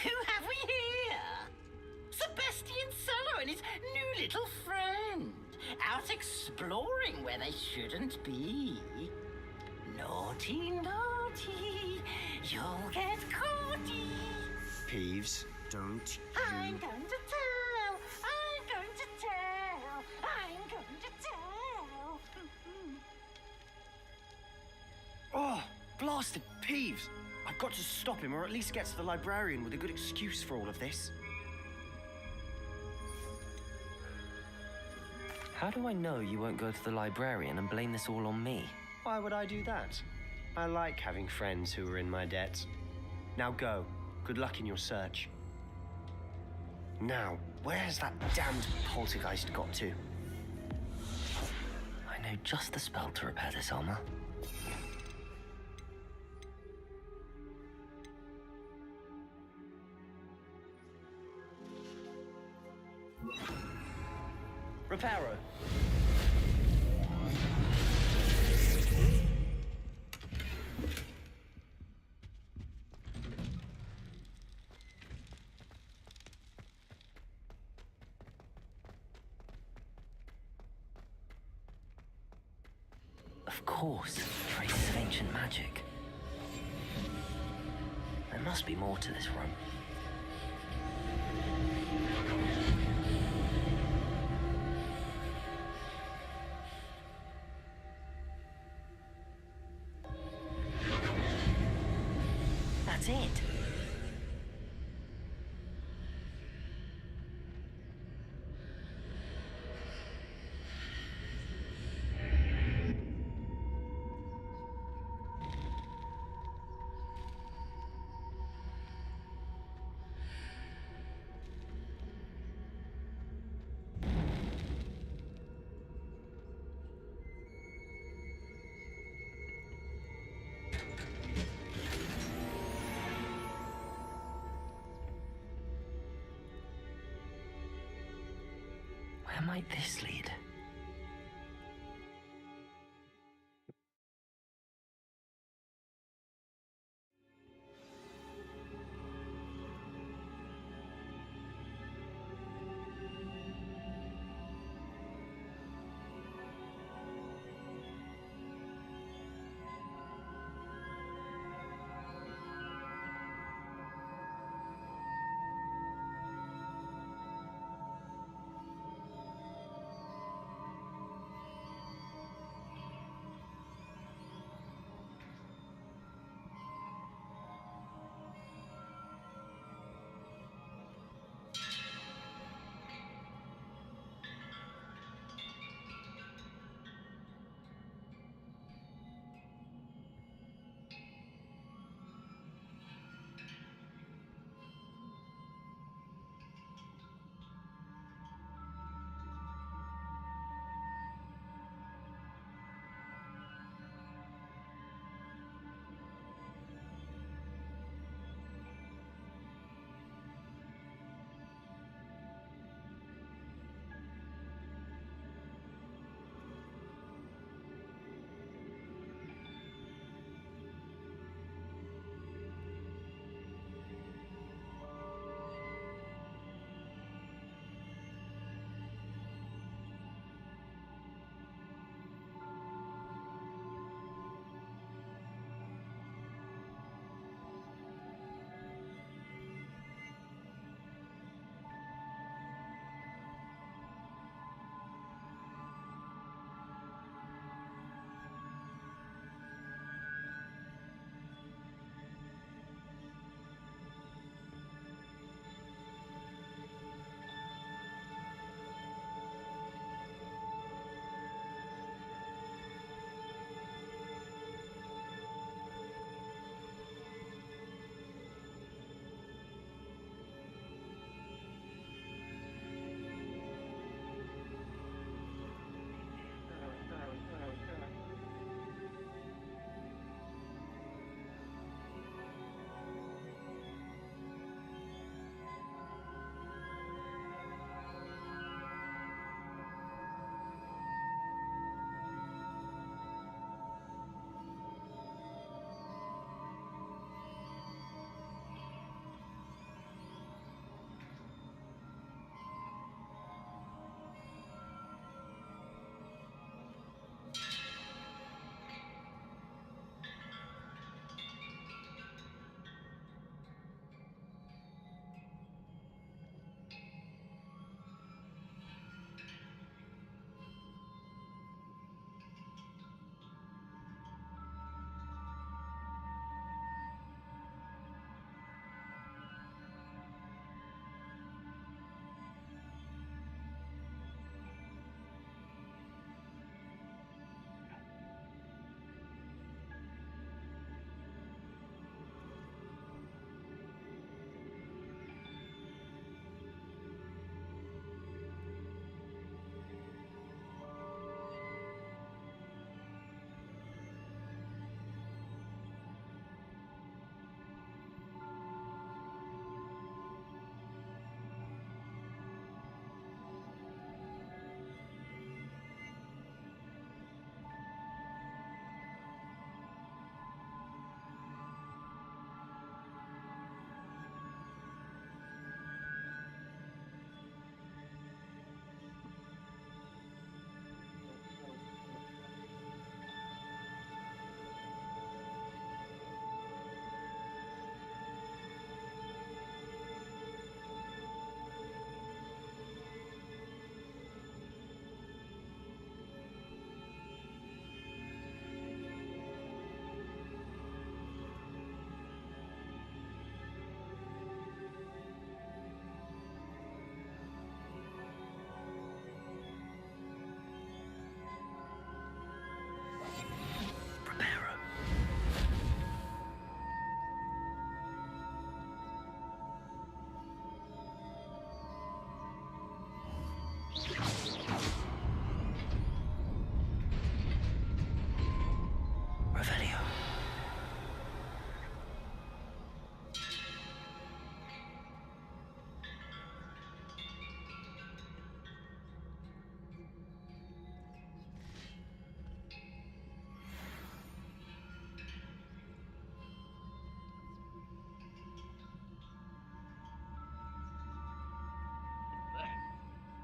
Who have we here? Sebastian Cello and his new little friend. Out exploring where they shouldn't be. Naughty, naughty. You'll get caughty. Peeves, don't I'm going to tell. I'm going to tell. I'm going to tell. Oh, blasted Peeves! I've got to stop him, or at least get to the librarian with a good excuse for all of this. How do I know you won't go to the librarian and blame this all on me? Why would I do that? I like having friends who are in my debt. Now go. Good luck in your search. Now, where's that damned poltergeist got to? I know just the spell to repair this armor. Reparo. Of course, traces of ancient magic. There must be more to this room. That's it. Where might this lead?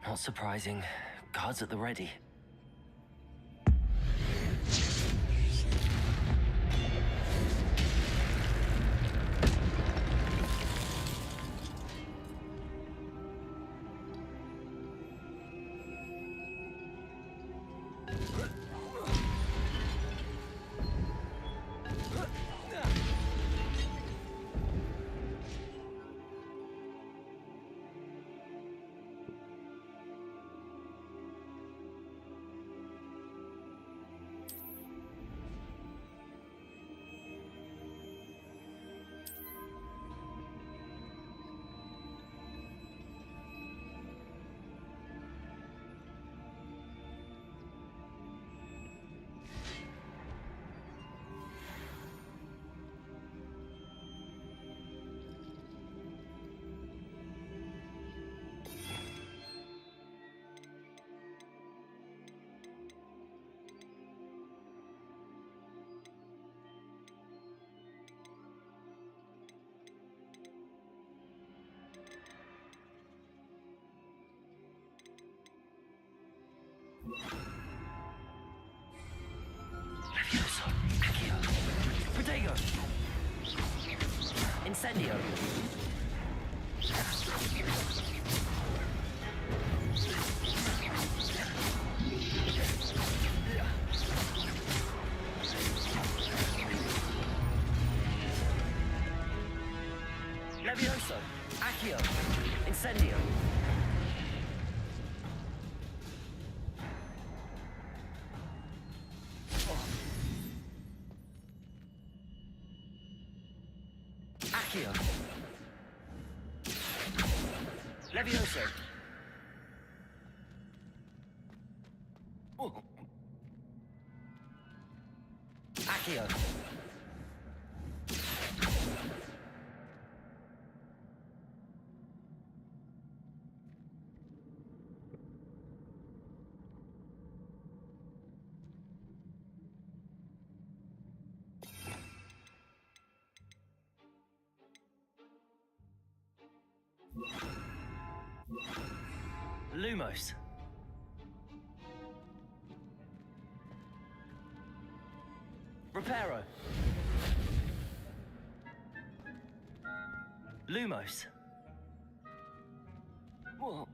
Not surprising. Guards at the ready. Protego! Incendio! Levioso! Accio! Incendio! Accio! Levioso! Oh. Accio! Lumos. Reparo. Lumos. Whoa.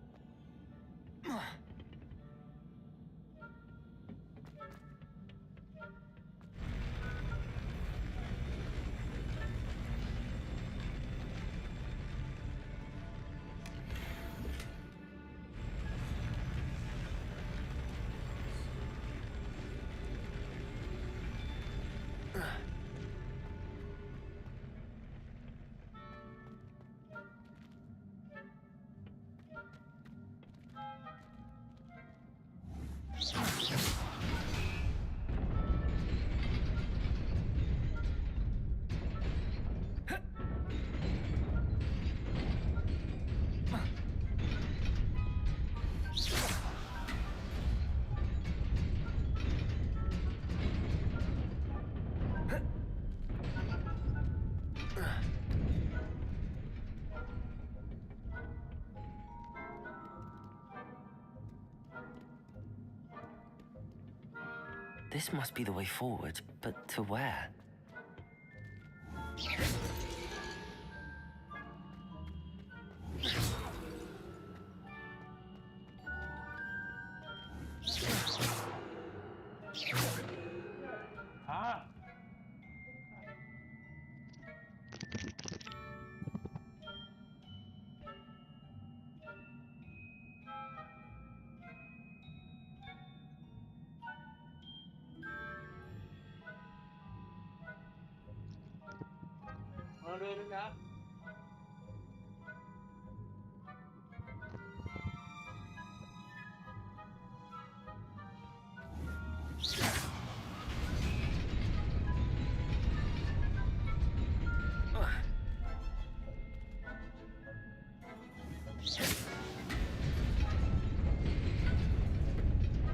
This must be the way forward, but to where?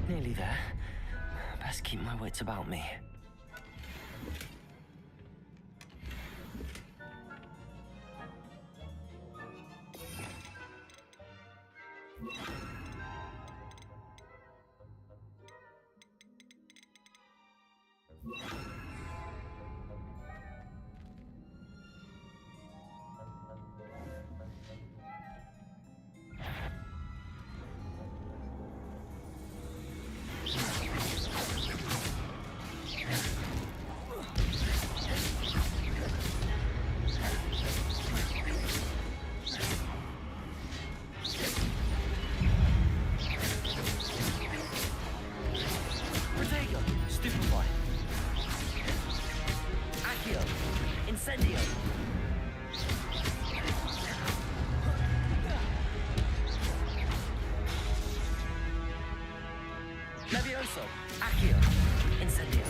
Nearly there. Best keep my wits about me. Levioso! Accio! Incendio!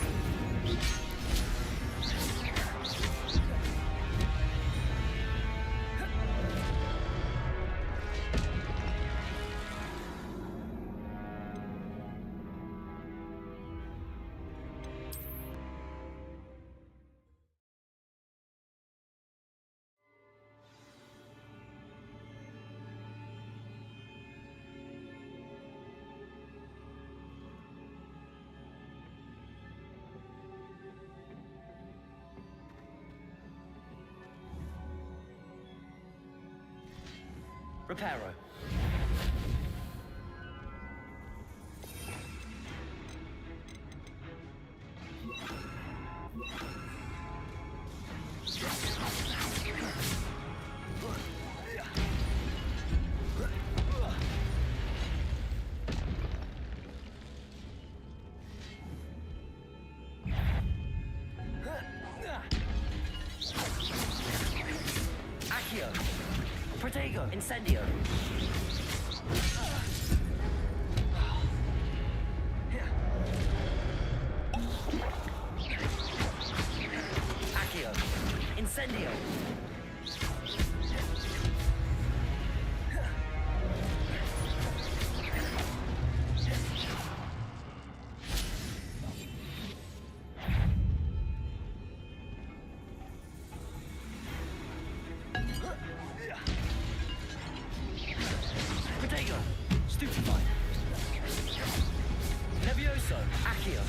Reparo. Accio. Protego. Incendio. Accio. Incendio. Protego. Stupefy. Levioso. Accio.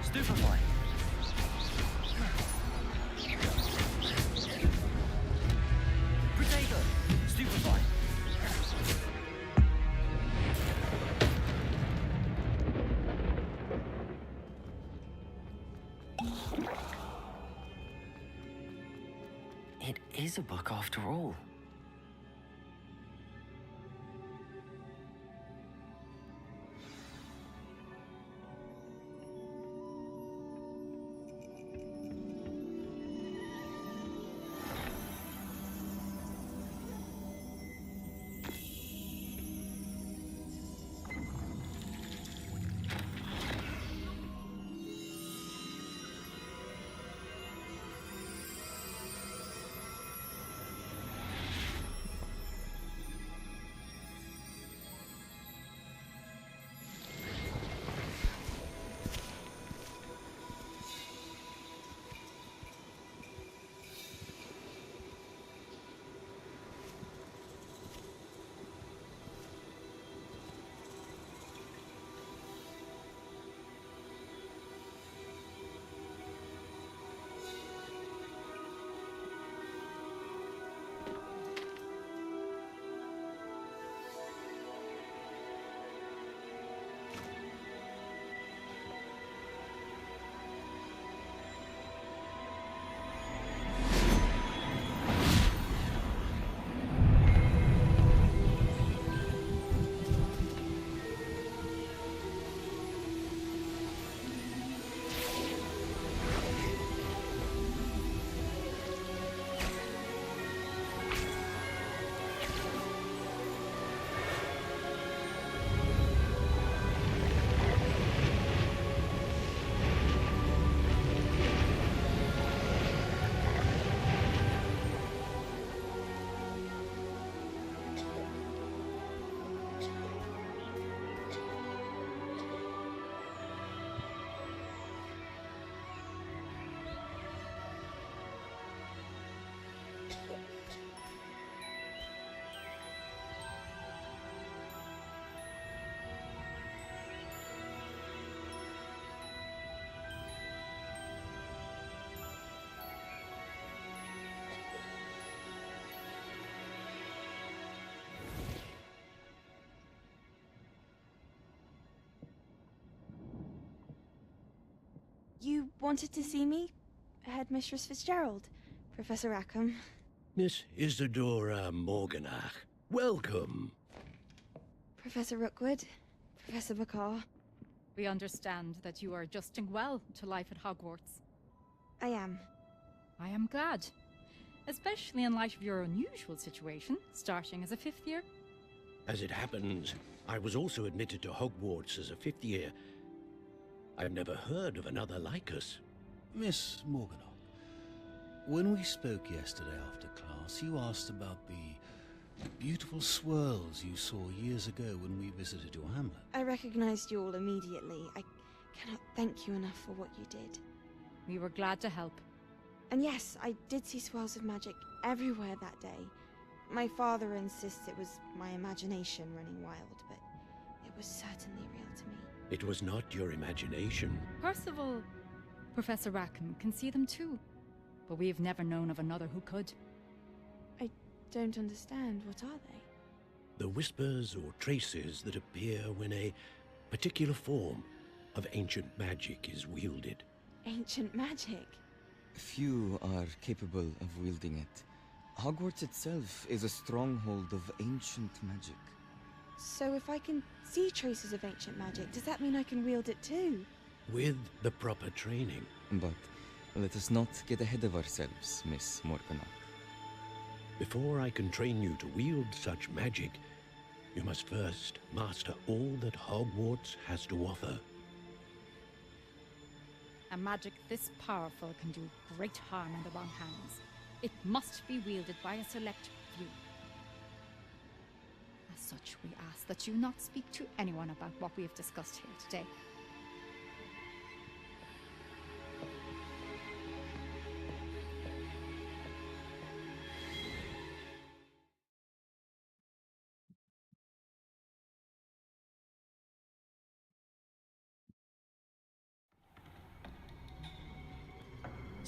Stupefy. Protego. Stupefy. It is a book after all. You wanted to see me? Headmistress Fitzgerald, Professor Rackham. Miss Isadora Morganach, welcome. Professor Rookwood, Professor McCaw. We understand that you are adjusting well to life at Hogwarts. I am. I am glad. Especially in light of your unusual situation, starting as a 5th year. As it happens, I was also admitted to Hogwarts as a 5th year. I've never heard of another like us. Miss Morganock, when we spoke yesterday after class, you asked about the beautiful swirls you saw years ago when we visited your hamlet. I recognized you all immediately. I cannot thank you enough for what you did. We were glad to help. And yes, I did see swirls of magic everywhere that day. My father insists it was my imagination running wild, but it was certainly real to me. It was not your imagination. Percival, Professor Rackham can see them too. But we have never known of another who could. I don't understand. What are they? The whispers or traces that appear when a particular form of ancient magic is wielded. Ancient magic? Few are capable of wielding it. Hogwarts itself is a stronghold of ancient magic. So if I can see traces of ancient magic, does that mean I can wield it too? With the proper training. But let us not get ahead of ourselves, Miss Morganock. Before I can train you to wield such magic, you must first master all that Hogwarts has to offer. A magic this powerful can do great harm in the wrong hands. It must be wielded by a select few. As such, we ask that you not speak to anyone about what we have discussed here today.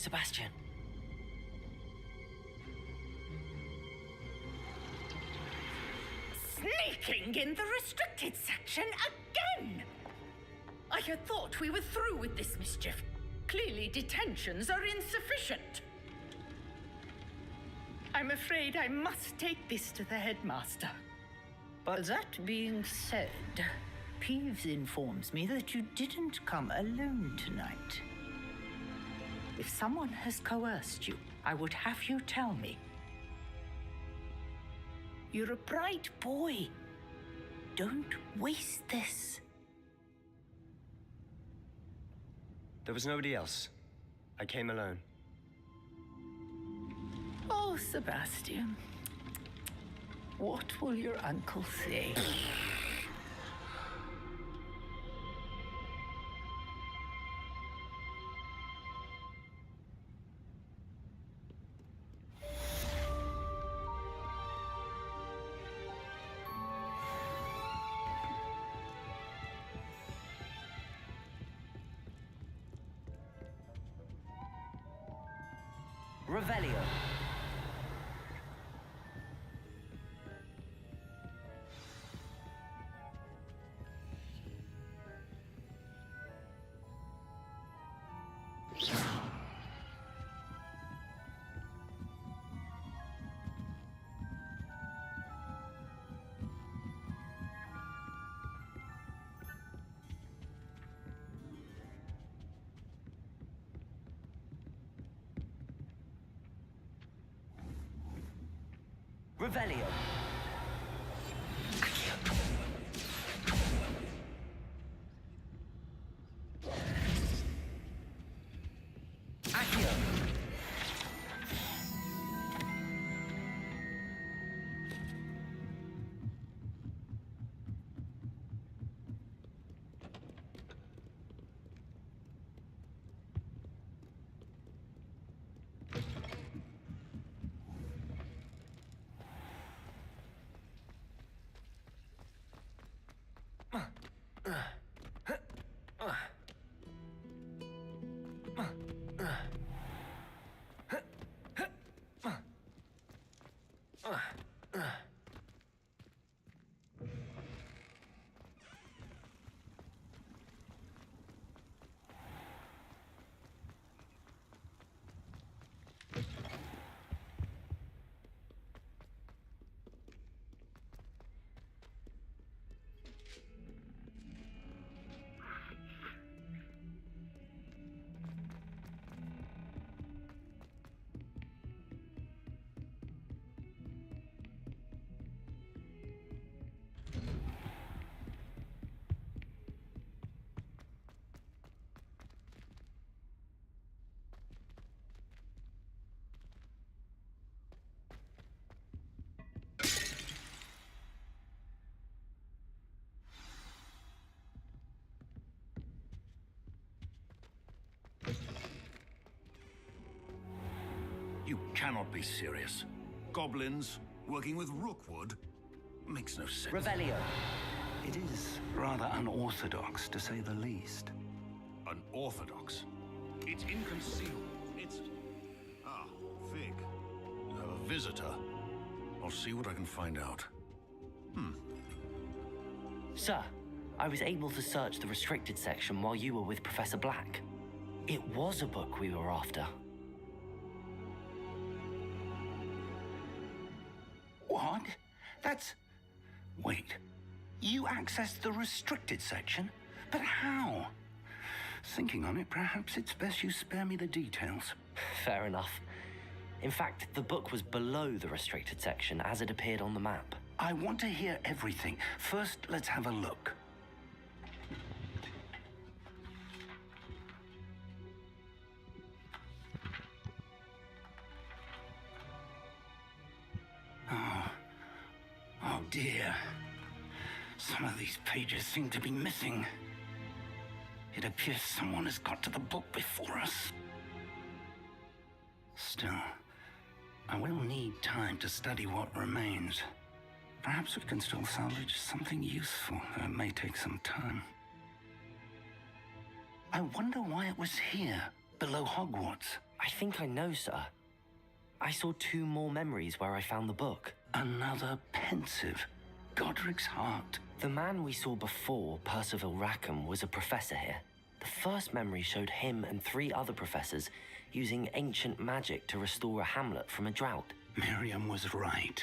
Sebastian. Sneaking in the restricted section again! I had thought we were through with this mischief. Clearly detentions are insufficient. I'm afraid I must take this to the headmaster. But that being said, Peeves informs me that you didn't come alone tonight. If someone has coerced you, I would have you tell me. You're a bright boy. Don't waste this. There was nobody else. I came alone. Oh, Sebastian. What will your uncle say? Revelio. Revelio. Accio. You cannot be serious. Goblins working with Rookwood? Makes no sense. Revelio. It is rather unorthodox, to say the least. Unorthodox? It's inconceivable. It's... Ah, Fig. You have a visitor. I'll see what I can find out. Sir, I was able to search the restricted section while you were with Professor Black. It was a book we were after. What? That's... Wait. You accessed the restricted section? But how? Thinking on it, perhaps it's best you spare me the details. Fair enough. In fact, the book was below the restricted section as it appeared on the map. I want to hear everything. First, let's have a look. Oh dear. Some of these pages seem to be missing. It appears someone has got to the book before us. Still, I will need time to study what remains. Perhaps we can still salvage something useful, though it may take some time. I wonder why it was here, below Hogwarts. I think I know, sir. I saw 2 more memories where I found the book. Another pensive. Godric's heart. The man we saw before, Percival Rackham, was a professor here. The first memory showed him and 3 other professors using ancient magic to restore a hamlet from a drought. Miriam was right.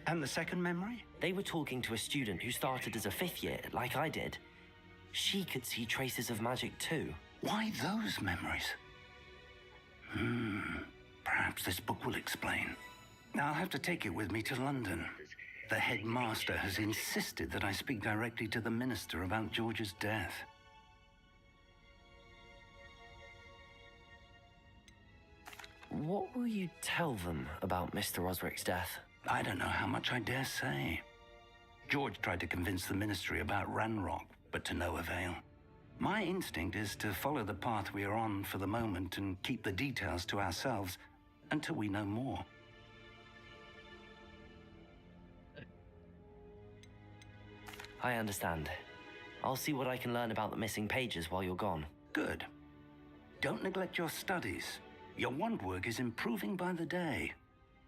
And the second memory? They were talking to a student who started as a 5th year, like I did. She could see traces of magic too. Why those memories? Perhaps this book will explain. I'll have to take it with me to London. The headmaster has insisted that I speak directly to the minister about George's death. What will you tell them about Mr. Osric's death? I don't know how much I dare say. George tried to convince the ministry about Ranrock, but to no avail. My instinct is to follow the path we are on for the moment and keep the details to ourselves until we know more. I understand. I'll see what I can learn about the missing pages while you're gone. Good. Don't neglect your studies. Your wand work is improving by the day.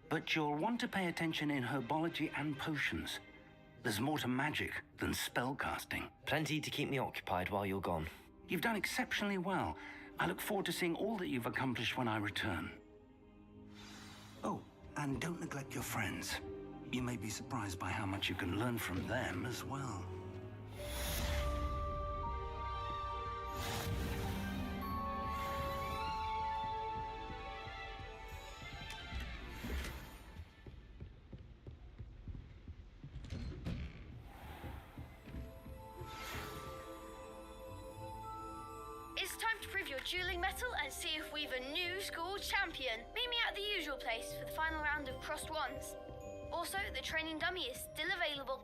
But you'll want to pay attention in herbology and potions. There's more to magic than spellcasting. Plenty to keep me occupied while you're gone. You've done exceptionally well. I look forward to seeing all that you've accomplished when I return. Oh, and don't neglect your friends. You may be surprised by how much you can learn from them as well. It's time to prove your dueling mettle and see if we've a new school champion. Meet me at the usual place for the final round of crossed wands. Also, the training dummy is still available.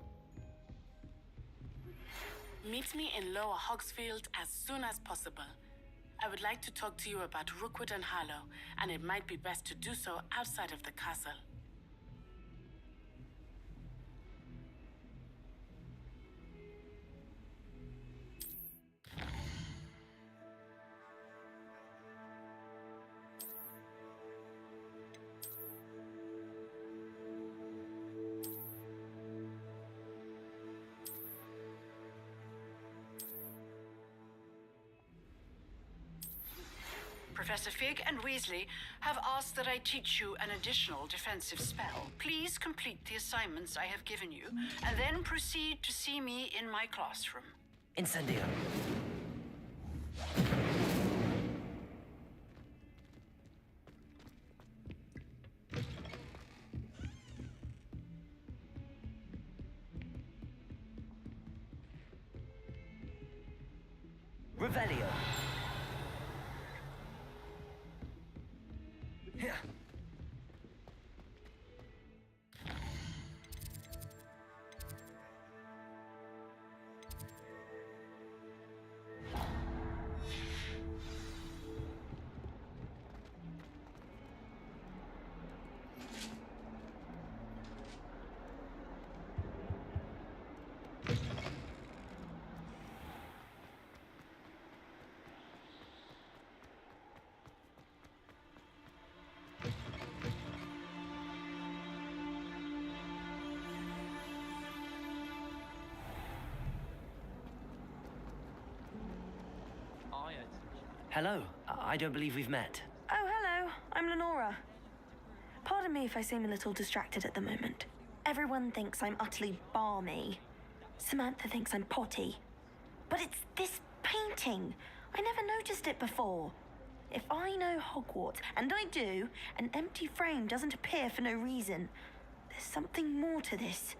Meet me in Lower Hogsfield as soon as possible. I would like to talk to you about Rookwood and Harlow, and it might be best to do so outside of the castle. Professor Fig and Weasley have asked that I teach you an additional defensive spell. Please complete the assignments I have given you, and then proceed to see me in my classroom. Incendio. Revelio. Yeah. Hello. I don't believe we've met. Oh, hello. I'm Lenora. Pardon me if I seem a little distracted at the moment. Everyone thinks I'm utterly balmy. Samantha thinks I'm potty. But it's this painting. I never noticed it before. If I know Hogwarts, and I do, an empty frame doesn't appear for no reason. There's something more to this.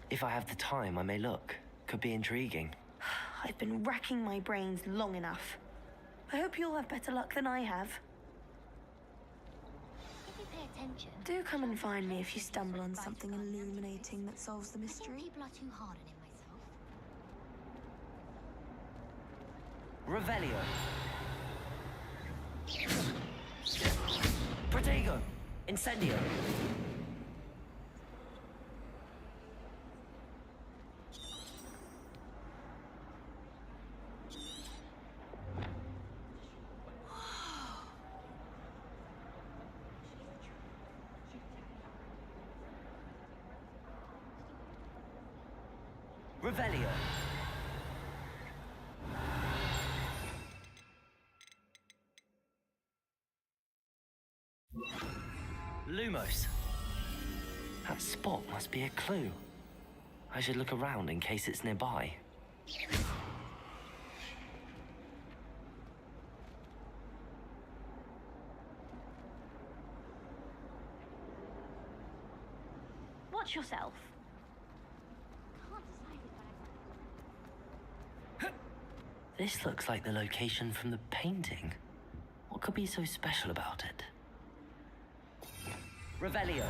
If I have the time, I may look. Could be intriguing. I've been racking my brains long enough. I hope you'll have better luck than I have. If you pay attention, Do come and find me if you stumble on something illuminating that solves the mystery. people are too hard on him Revelio. Protego. Incendio. Revelio. Lumos. That spot must be a clue. I should look around in case it's nearby. Watch yourself. This looks like the location from the painting. What could be so special about it? Revelio.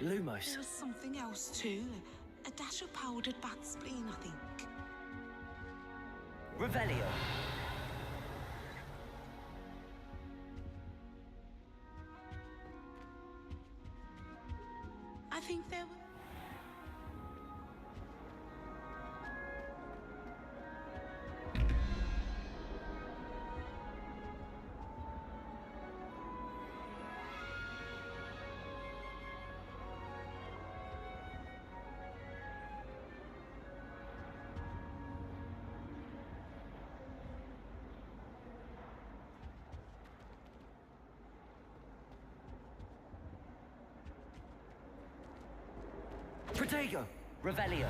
Lumos. There was something else too. A dash of powdered bat spleen, I think. Revelio. I think there were... Protego. Revelio.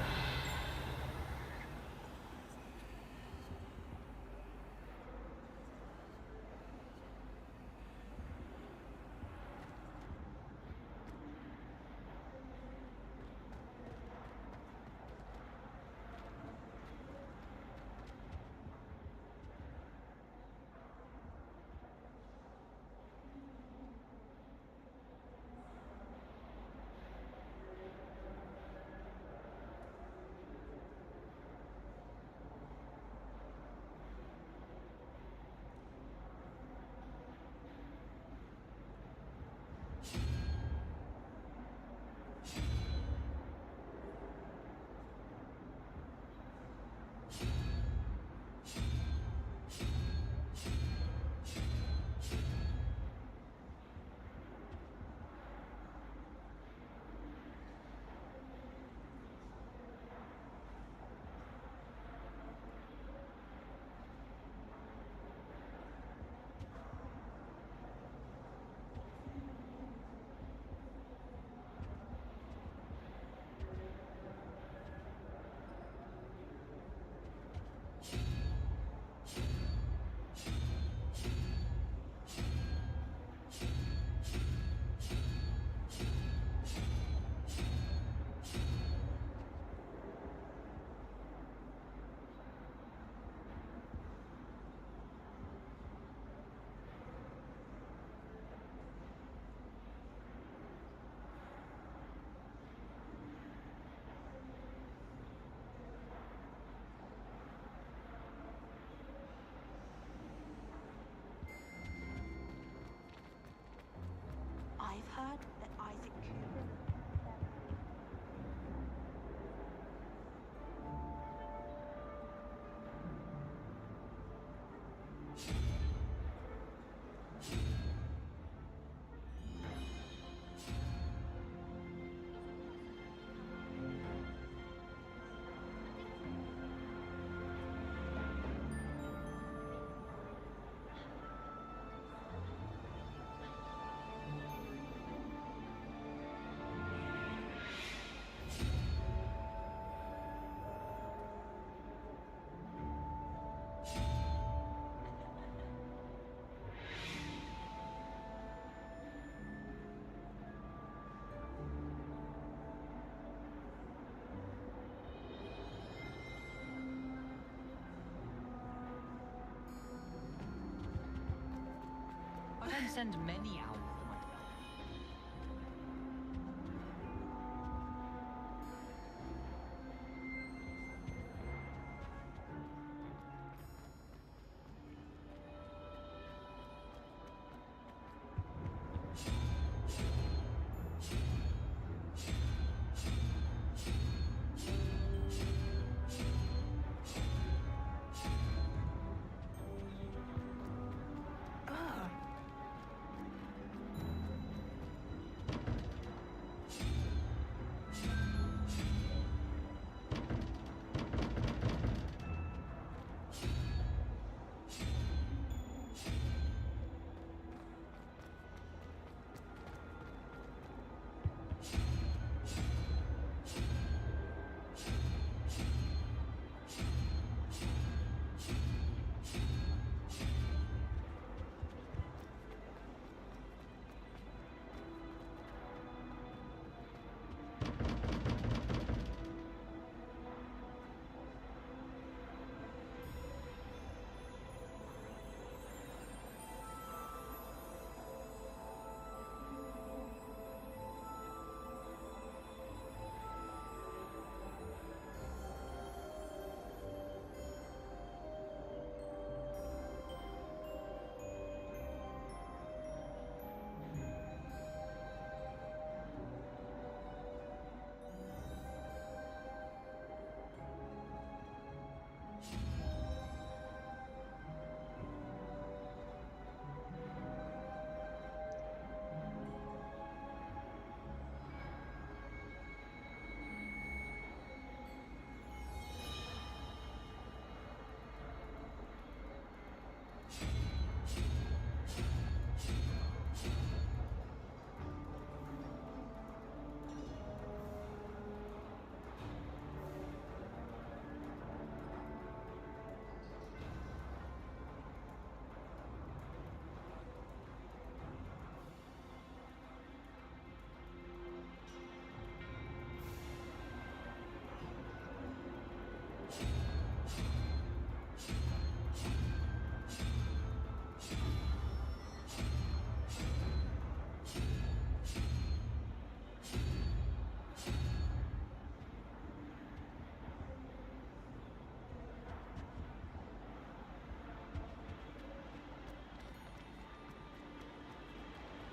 I don't send many out of them like that.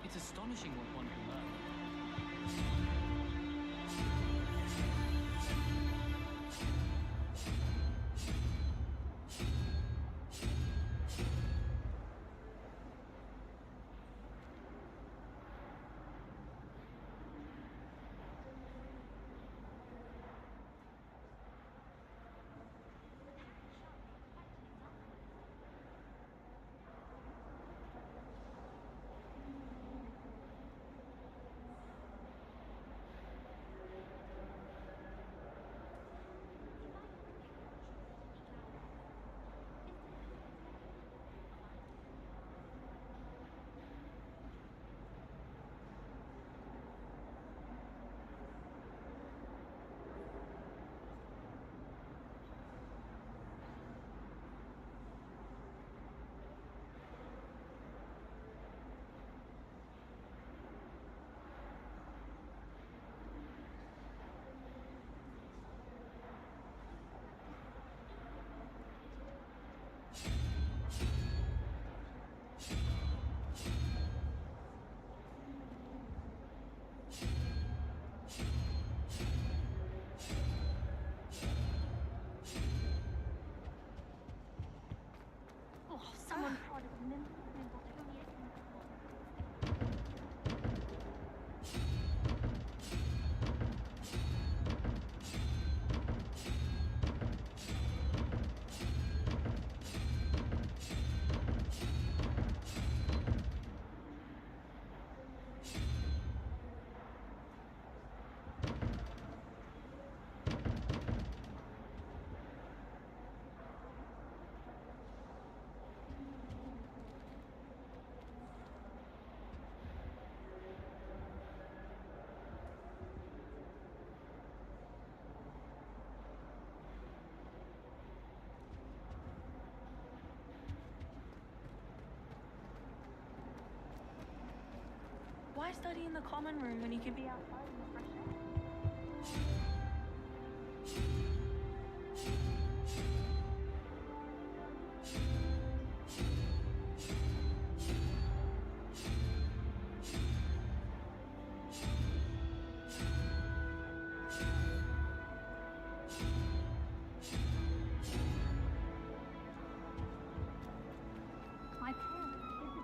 It's astonishing what one can learn. Why study in the common room when you could be outside in the fresh air? My parents visited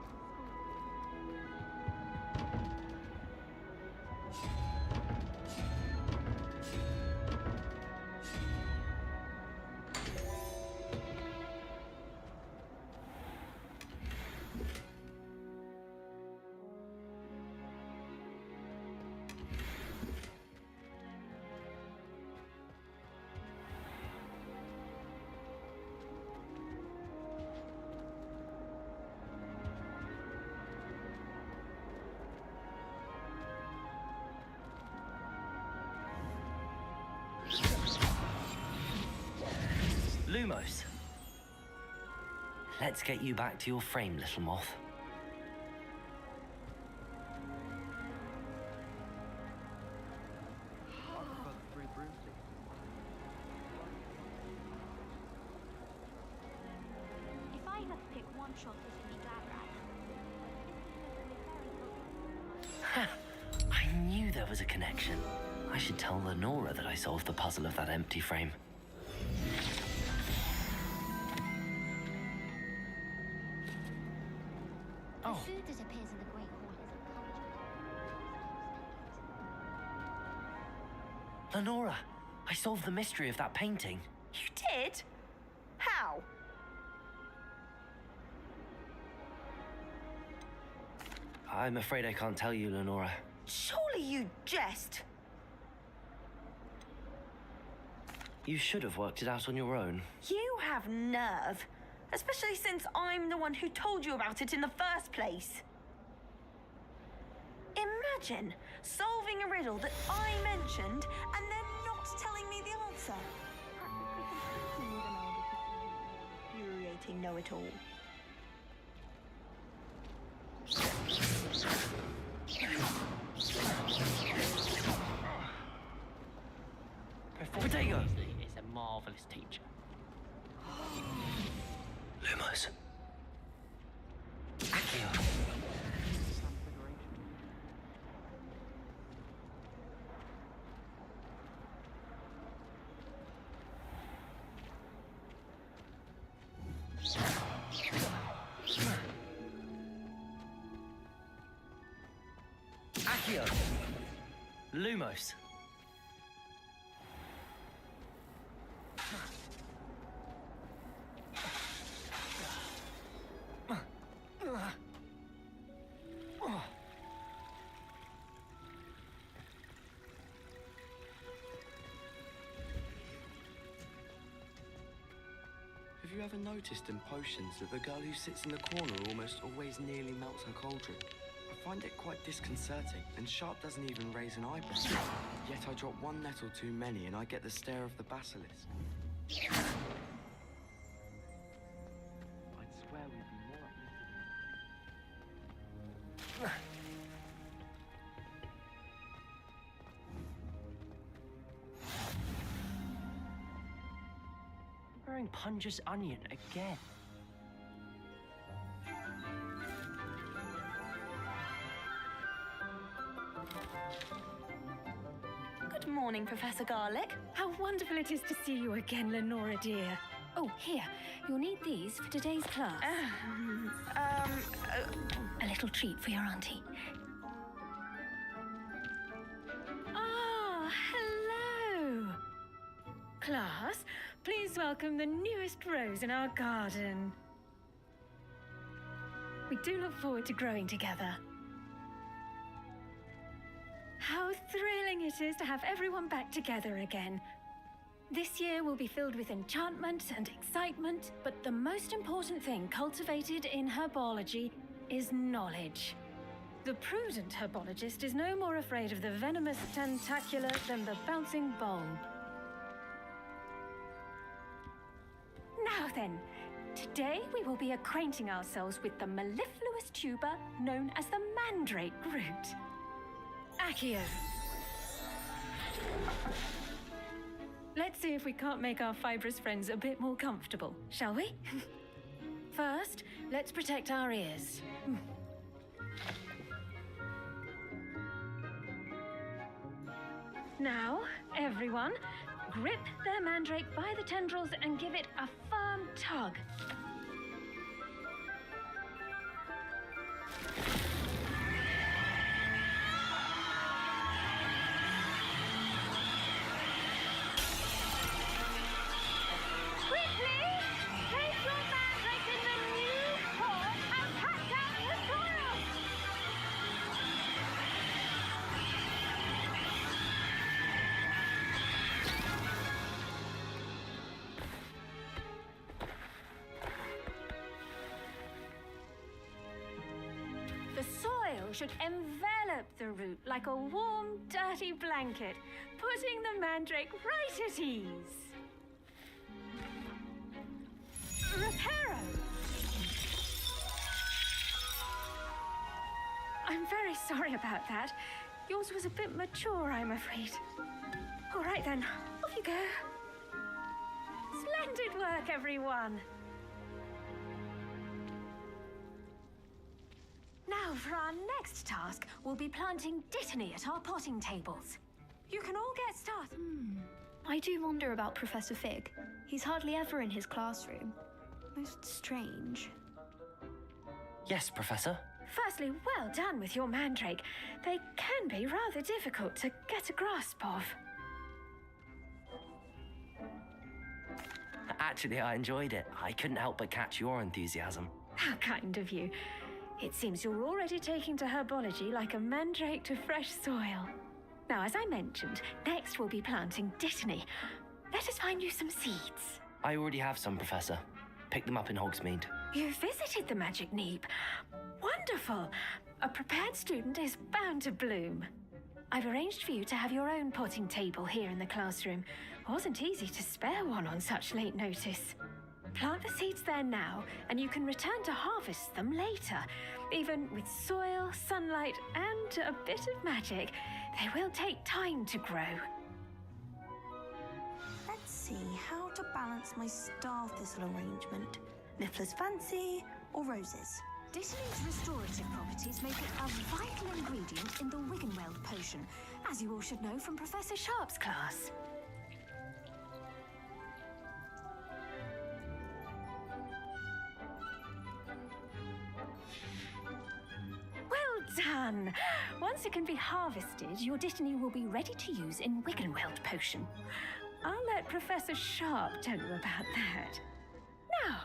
Lumos. Let's get you back to your frame, little moth. If I had to pick one shot this would be glad rag. I knew there was a connection. I should tell Lenora that I solved the puzzle of that empty frame. The food that appears in the Great Hall is encouraging. Lenora, I solved the mystery of that painting. You did? How? I'm afraid I can't tell you, Lenora. Surely you jest. You should have worked it out on your own. You have nerve. Especially since I'm the one who told you about it in the first place. Imagine solving a riddle that I mentioned and then not telling me the answer. Practically completely need an older, infuriating know-it-all. Professor Weasley is a marvelous teacher. Lumos. Accio. Accio. Lumos. Have you ever noticed in potions that the girl who sits in the corner almost always nearly melts her cauldron? I find it quite disconcerting, and Sharp doesn't even raise an eyebrow. Yet I drop one nettle too many and I get the stare of the basilisk. I'd swear we'd be more uplifted. Wearing Punja's onion again. Good morning, Professor Garlick. How wonderful it is to see you again, Lenora dear. Oh, Oh, here. You'll need these for today's class. A little treat for your auntie. Ah, hello! Class, please welcome the newest rose in our garden. We do look forward to growing together. How thrilling it is to have everyone back together again. This year will be filled with enchantment and excitement, but the most important thing cultivated in herbology is knowledge. The prudent herbologist is no more afraid of the venomous tentacula than the bouncing bulb. Now then, today we will be acquainting ourselves with the mellifluous tuber known as the mandrake root. Accio. Let's see if we can't make our fibrous friends a bit more comfortable, shall we? First, let's protect our ears. Now, everyone, grip their mandrake by the tendrils and give it a firm tug. Should envelop the root like a warm, dirty blanket, putting the mandrake right at ease. Reparo! I'm very sorry about that. Yours was a bit mature, I'm afraid. All right then, off you go. Splendid work, everyone. Now, for our next task, we'll be planting Dittany at our potting tables. You can all get started. I do wonder about Professor Fig. He's hardly ever in his classroom. Most strange. Yes, Professor. Firstly, well done with your mandrake. They can be rather difficult to get a grasp of. Actually, I enjoyed it. I couldn't help but catch your enthusiasm. How kind of you. It seems you're already taking to herbology like a mandrake to fresh soil. Now, as I mentioned, next we'll be planting Dittany. Let us find you some seeds. I already have some, Professor. Picked them up in Hogsmeade. You visited the Magic Neep. Wonderful. A prepared student is bound to bloom. I've arranged for you to have your own potting table here in the classroom. Wasn't easy to spare one on such late notice. Plant the seeds there now, and you can return to harvest them later. Even with soil, sunlight, and a bit of magic, they will take time to grow. Let's see how to balance my star thistle arrangement. Niffler's fancy or roses? Dittany's restorative properties make it a vital ingredient in the Wiggenweld potion, as you all should know from Professor Sharp's class. Well done! Once it can be harvested, your Dittany will be ready to use in Wiggenweld potion. I'll let Professor Sharp tell you about that. Now,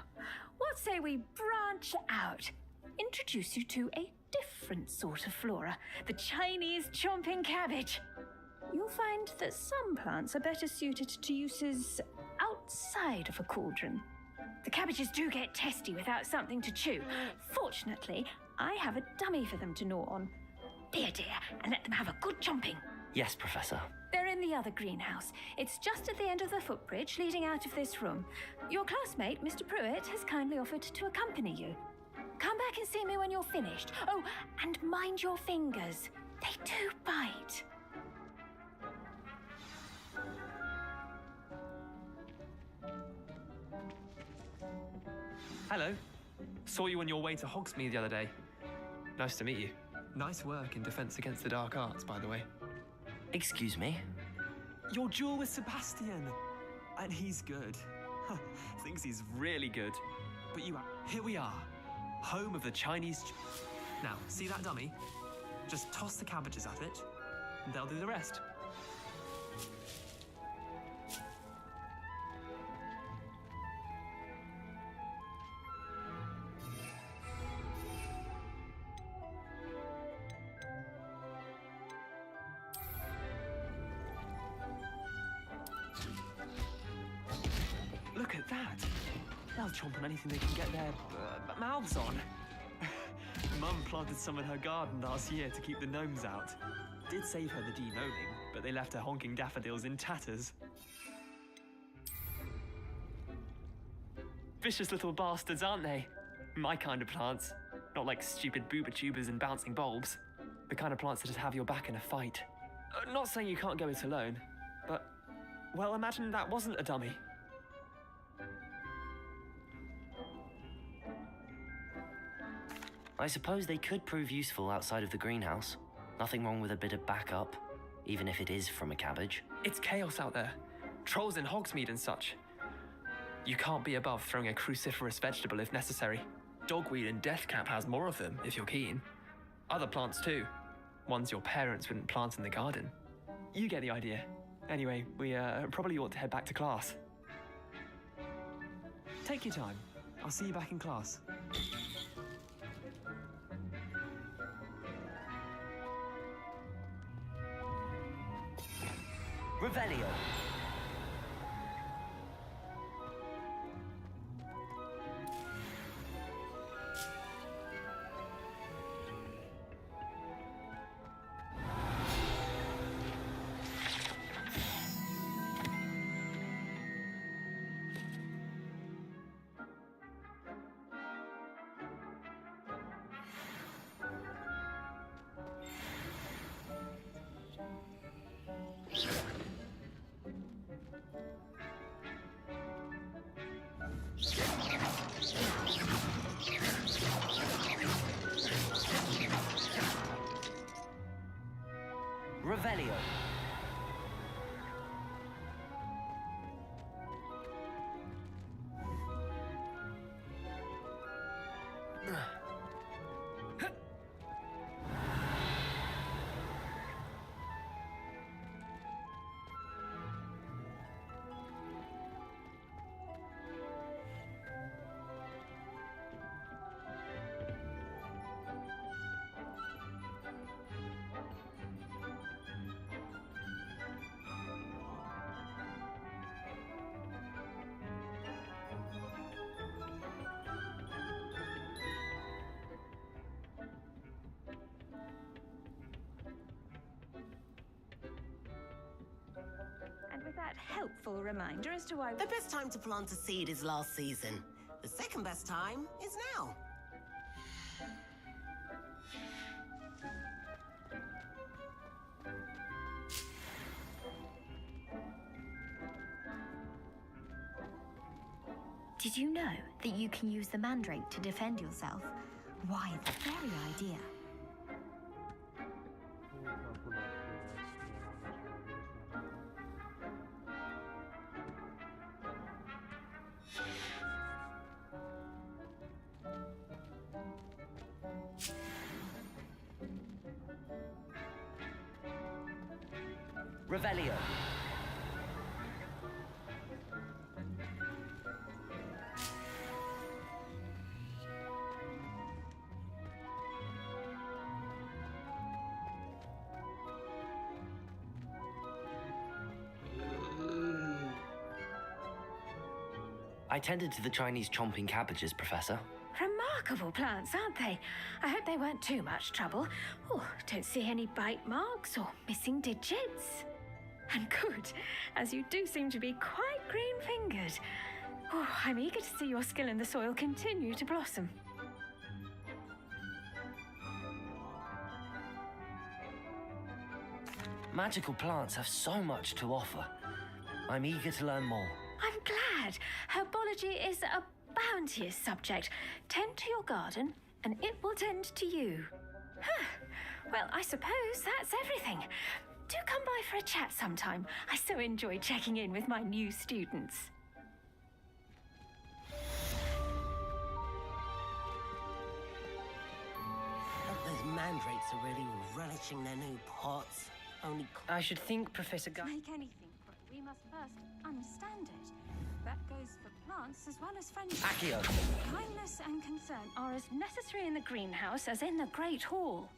what say we branch out? Introduce you to a different sort of flora, the Chinese chomping cabbage. You'll find that some plants are better suited to uses outside of a cauldron. The cabbages do get testy without something to chew. Fortunately, I have a dummy for them to gnaw on. Be a dear and let them have a good chomping. Yes, Professor. They're in the other greenhouse. It's just at the end of the footbridge leading out of this room. Your classmate, Mr. Pruitt, has kindly offered to accompany you. Come back and see me when you're finished. Oh, and mind your fingers. They do bite. Hello. Saw you on your way to Hogsmeade the other day. Nice to meet you. Nice work in Defense Against the Dark Arts, by the way. Excuse me? Your duel with Sebastian. And he's good. Thinks he's really good. But here we are, home of the Chinese. Now, see that dummy? Just toss the cabbages at it, and they'll do the rest. Look at that! They'll chomp on anything they can get their mouths on. Mum planted some in her garden last year to keep the gnomes out. Did save her the de-gnoming, but they left her honking daffodils in tatters. Vicious little bastards, aren't they? My kind of plants. Not like stupid booba tubers and bouncing bulbs. The kind of plants that'd have your back in a fight. Not saying you can't go it alone, but, well, imagine that wasn't a dummy. I suppose they could prove useful outside of the greenhouse. Nothing wrong with a bit of backup, even if it is from a cabbage. It's chaos out there. Trolls in Hogsmeade and such. You can't be above throwing a cruciferous vegetable if necessary. Dogweed and deathcap has more of them, if you're keen. Other plants too. Ones your parents wouldn't plant in the garden. You get the idea. Anyway, we probably ought to head back to class. Take your time. I'll see you back in class. Revelio. Revelio. And with that helpful reminder as to why... The best time to plant a seed is last season. The second best time is now. Did you know that you can use the mandrake to defend yourself? Why, the very idea. Revelio. I tended to the Chinese chomping cabbages, Professor. Remarkable plants, aren't they? I hope they weren't too much trouble. Oh, don't see any bite marks or missing digits. And good, as you do seem to be quite green-fingered. Oh, I'm eager to see your skill in the soil continue to blossom. Magical plants have so much to offer. I'm eager to learn more. I'm glad. Herbology is a bounteous subject. Tend to your garden, and it will tend to you. Huh. Well, I suppose that's everything. Do come by for a chat sometime. I so enjoy checking in with my new students. mandrakes are really relishing their new pots. Only... I should think Professor To make anything grow, we must first understand it. That goes for plants as well as friendship. Accio. Kindness and concern are as necessary in the greenhouse as in the Great Hall.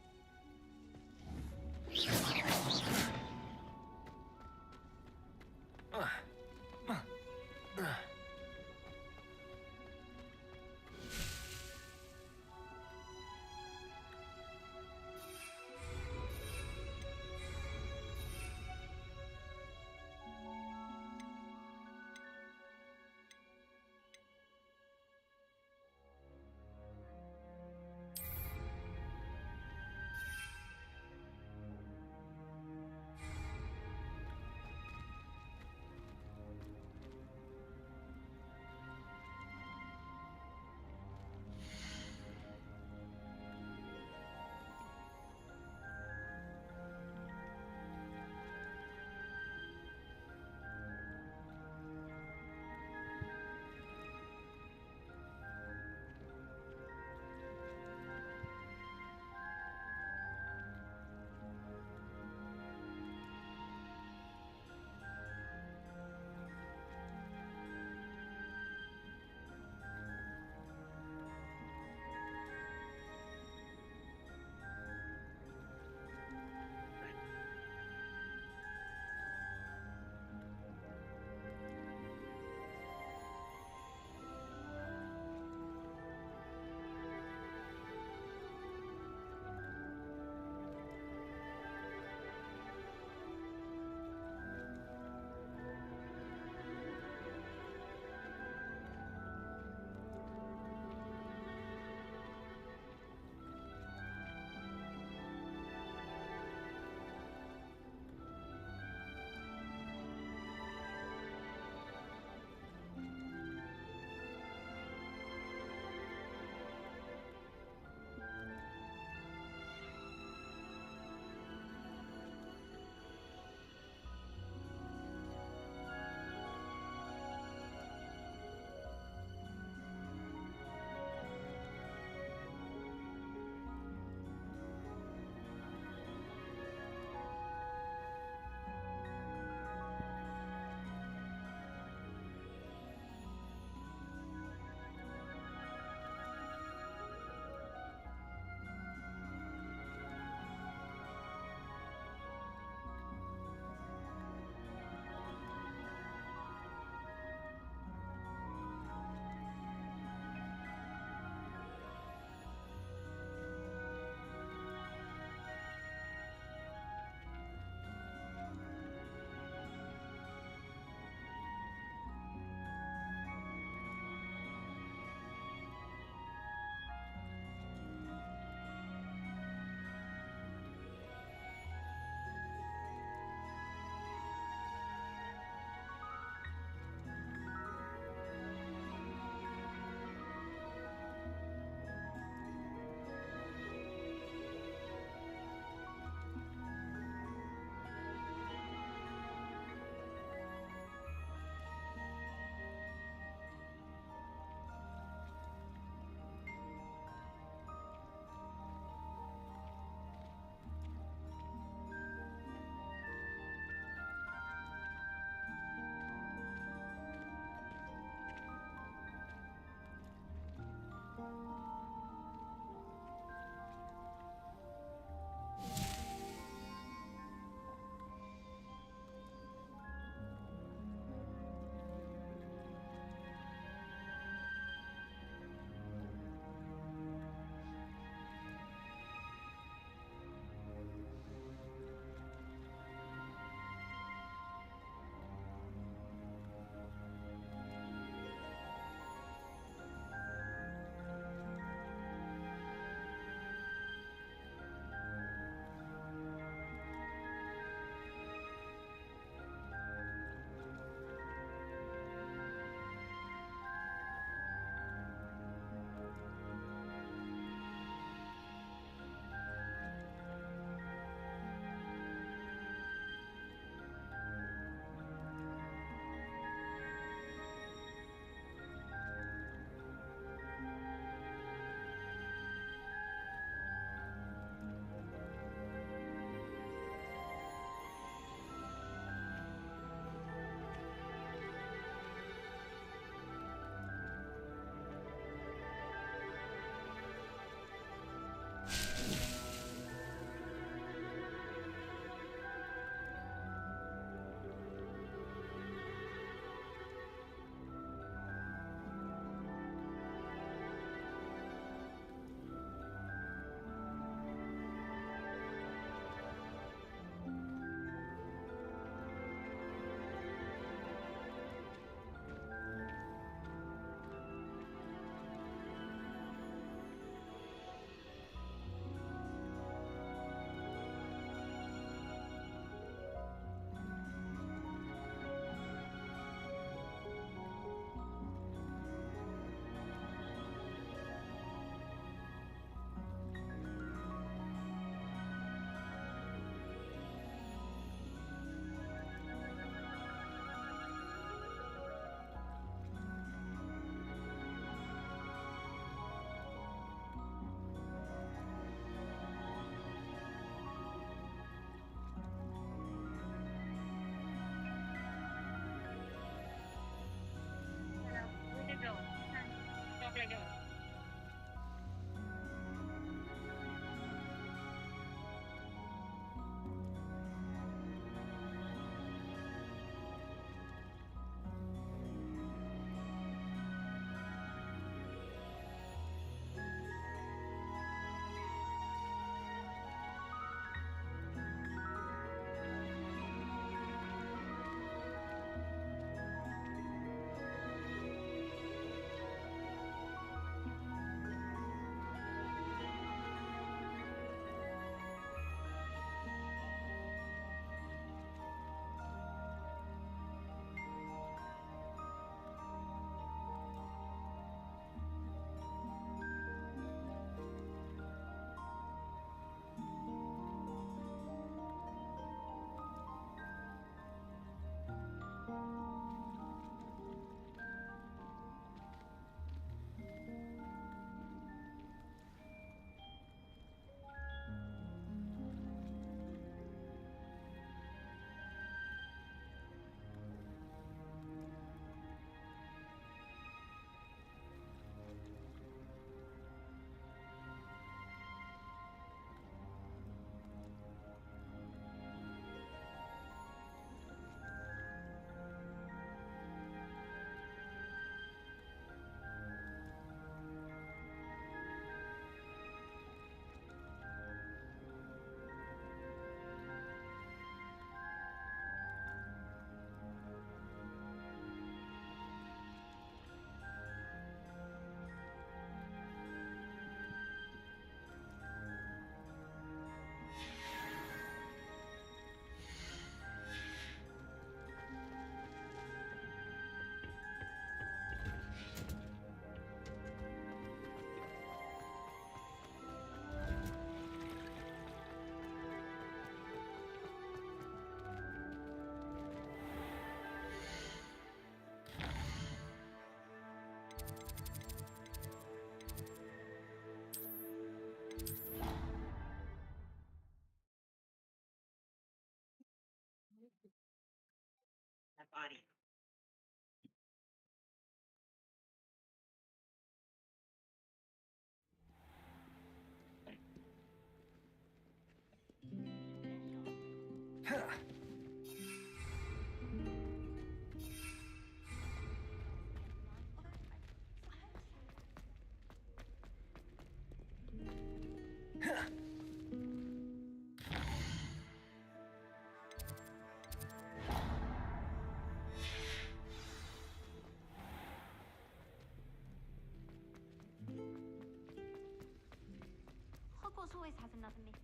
Hogwarts always has another mystery.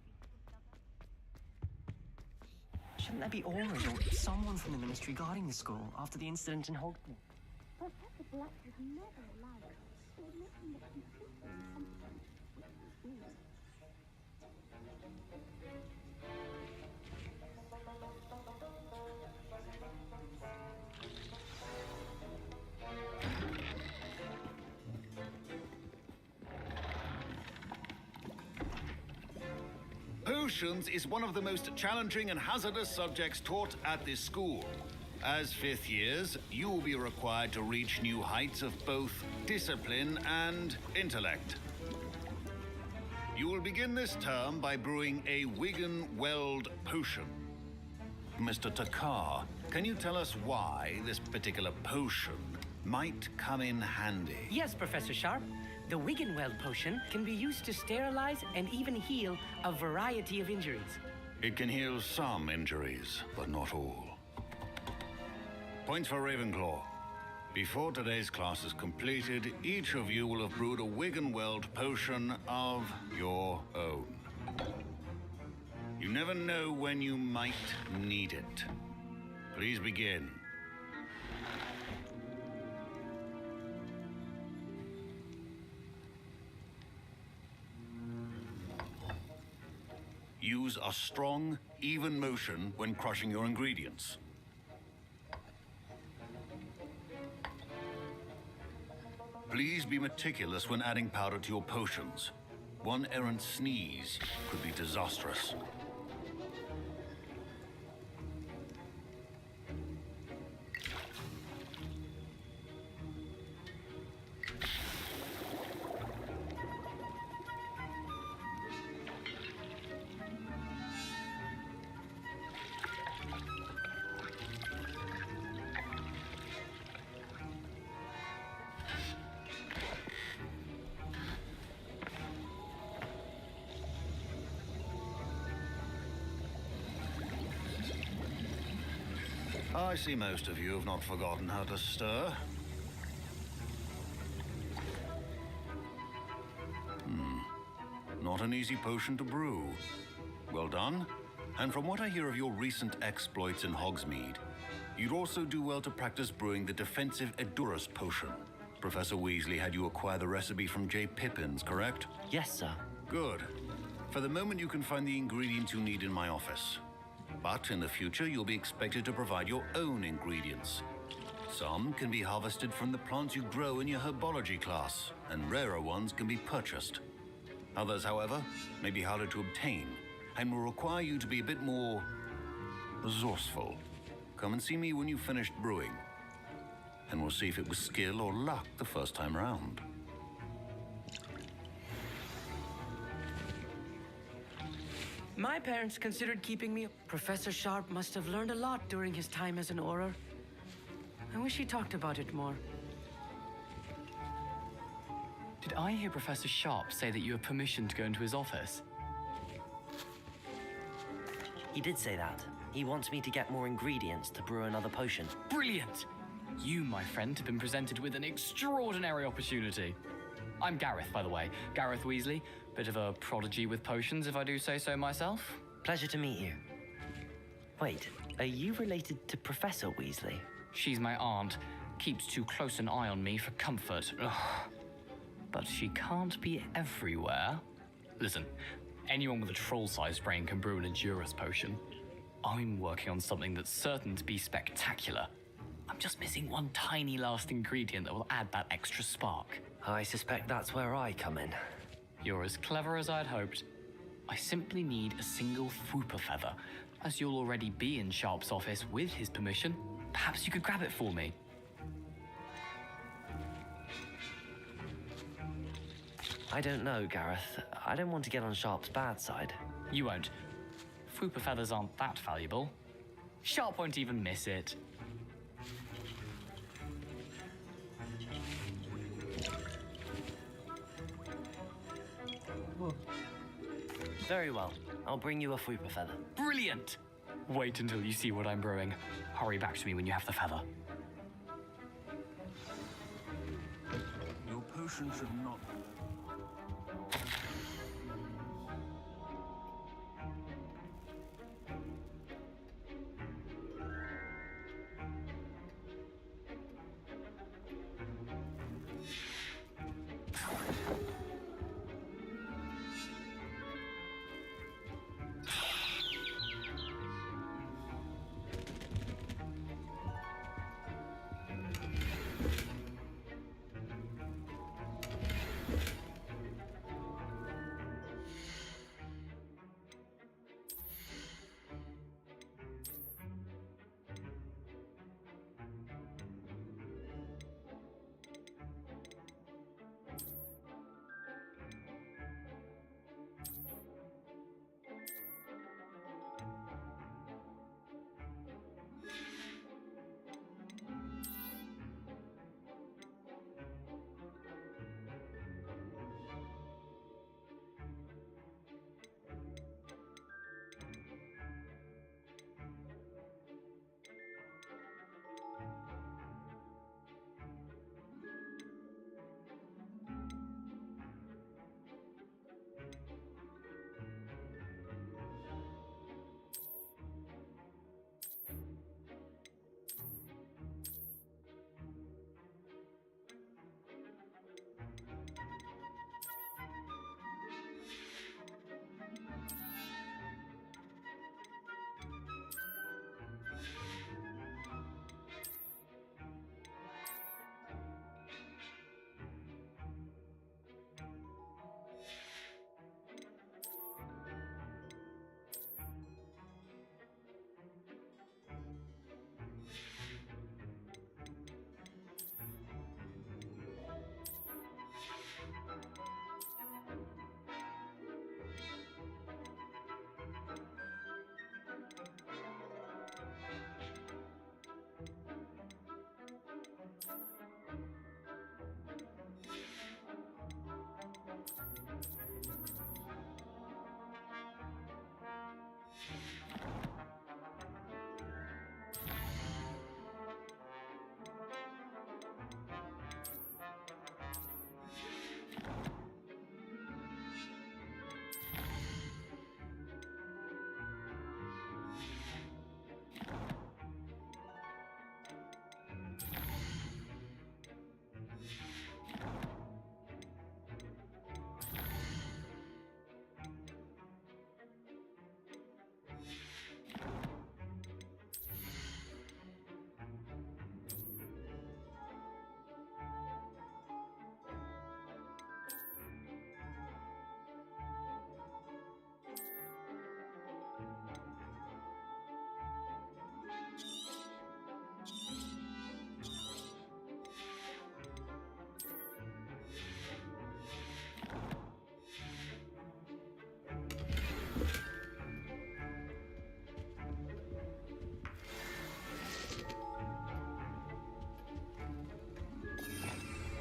Shouldn't there be Aurors or someone from the Ministry guarding the school after the incident in Hogwarts? Professor Black would never allow it. It would make him look completely incompetent, which is weird. Potions is one of the most challenging and hazardous subjects taught at this school. As fifth years, you will be required to reach new heights of both discipline and intellect. You will begin this term by brewing a Wiggenweld potion. Mr. Takar, can you tell us why this particular potion might come in handy? Yes, Professor Sharp. The Wiggenweld potion can be used to sterilize and even heal a variety of injuries. It can heal some injuries, but not all. Points for Ravenclaw. Before today's class is completed, each of you will have brewed a Wiggenweld potion of your own. You never know when you might need it. Please begin. Use a strong, even motion when crushing your ingredients. Please be meticulous when adding powder to your potions. One errant sneeze could be disastrous. I see most of you have not forgotten how to stir. Not an easy potion to brew. Well done. And from what I hear of your recent exploits in Hogsmeade, you'd also do well to practice brewing the defensive Edurus potion. Professor Weasley had you acquire the recipe from J. Pippin's, correct? Yes, sir. Good. For the moment, you can find the ingredients you need in my office. But in the future, you'll be expected to provide your own ingredients. Some can be harvested from the plants you grow in your herbology class, and rarer ones can be purchased. Others, however, may be harder to obtain, and will require you to be a bit more resourceful. Come and see me when you've finished brewing, and we'll see if it was skill or luck the first time round. My parents considered keeping me. Professor Sharp must have learned a lot during his time as an Auror. I wish he talked about it more. Did I hear Professor Sharp say that you have permission to go into his office? He did say that. He wants me to get more ingredients to brew another potion. Brilliant! You, my friend, have been presented with an extraordinary opportunity. I'm Gareth, by the way. Gareth Weasley. Bit of a prodigy with potions, if I do say so myself. Pleasure to meet you. Wait, are you related to Professor Weasley? She's my aunt. Keeps too close an eye on me for comfort. Ugh. But she can't be everywhere. Listen, anyone with a troll-sized brain can brew an Edurus potion. I'm working on something that's certain to be spectacular. I'm just missing one tiny last ingredient that will add that extra spark. I suspect that's where I come in. You're as clever as I'd hoped. I simply need a single Fwooper feather. As you'll already be in Sharp's office with his permission, perhaps you could grab it for me. I don't know, Gareth. I don't want to get on Sharp's bad side. You won't. Fwooper feathers aren't that valuable. Sharp won't even miss it. Very well. I'll bring you a Fwooper feather. Brilliant! Wait until you see what I'm brewing. Hurry back to me when you have the feather. Your potion should not...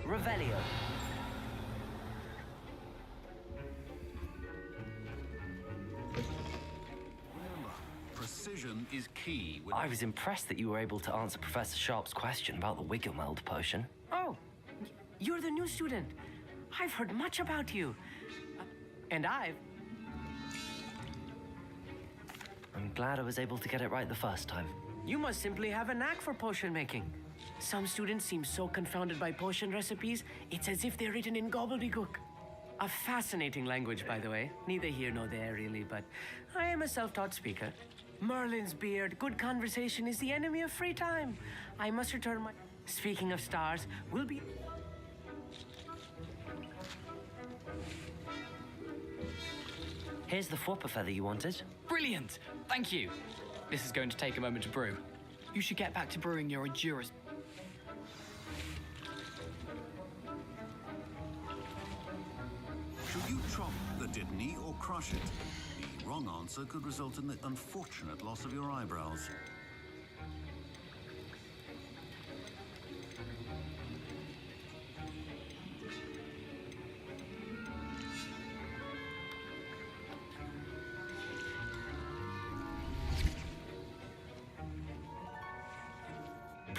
Revelio. Remember, precision is key. I was impressed that you were able to answer Professor Sharp's question about the Wiggenweld potion. Oh, you're the new student. I've heard much about you. And I'm glad I was able to get it right the first time. You must simply have a knack for potion making. Some students seem so confounded by potion recipes, it's as if they're written in gobbledygook. A fascinating language, by the way. Neither here nor there, really, but I am a self-taught speaker. Merlin's beard, good conversation is the enemy of free time. I must return my... Speaking of stars, we'll be... Here's the Fwopper feather you wanted. Brilliant! Thank you. This is going to take a moment to brew. You should get back to brewing your Endurance. Should you chop the Dittany or crush it? The wrong answer could result in the unfortunate loss of your eyebrows.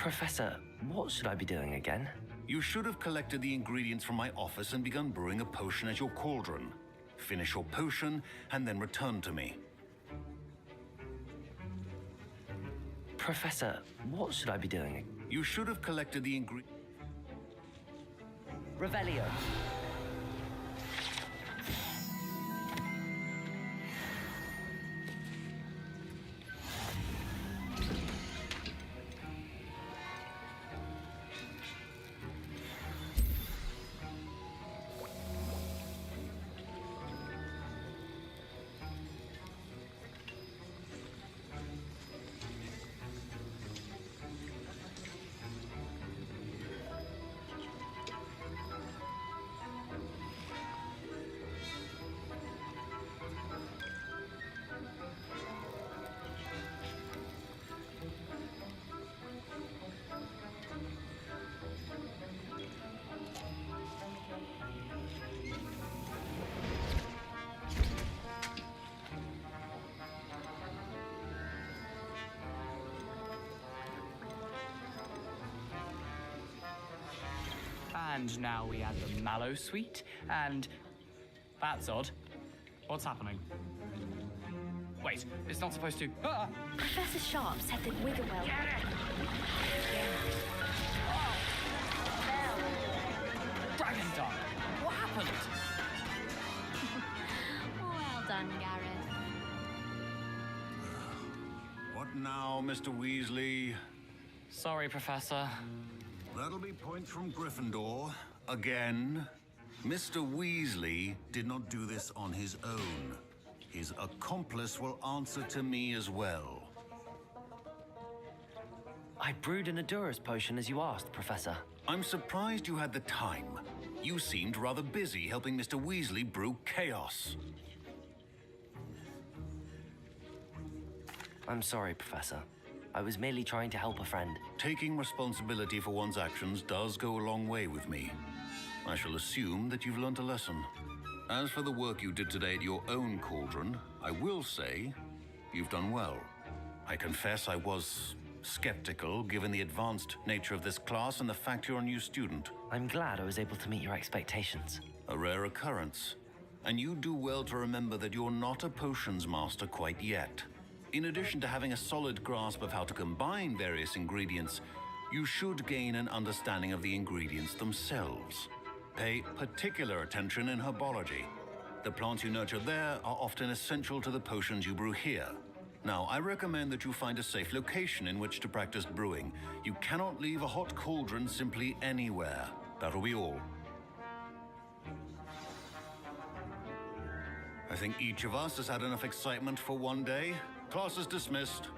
Professor, what should I be doing again? You should have collected the ingredients from my office and begun brewing a potion at your cauldron. Finish your potion and then return to me. Professor, what should I be doing? You should have collected the ingredients. Revelio. And now we add the mallow sweet, and that's odd. What's happening? Wait, it's not supposed to. Ah! Professor Sharp said that Wigglewell. Dragon Dog! What happened? Well done, Gareth. What now, Mr. Weasley? Sorry, Professor. That'll be points from Gryffindor. Again. Mr. Weasley did not do this on his own. His accomplice will answer to me as well. I brewed an Endurance potion as you asked, Professor. I'm surprised you had the time. You seemed rather busy helping Mr. Weasley brew chaos. I'm sorry, Professor. I was merely trying to help a friend. Taking responsibility for one's actions does go a long way with me. I shall assume that you've learnt a lesson. As for the work you did today at your own cauldron, I will say you've done well. I confess I was skeptical given the advanced nature of this class and the fact you're a new student. I'm glad I was able to meet your expectations. A rare occurrence. And you do well to remember that you're not a potions master quite yet. In addition to having a solid grasp of how to combine various ingredients, you should gain an understanding of the ingredients themselves. Pay particular attention in herbology. The plants you nurture there are often essential to the potions you brew here. Now, I recommend that you find a safe location in which to practice brewing. You cannot leave a hot cauldron simply anywhere. That'll be all. I think each of us has had enough excitement for one day. Class is dismissed.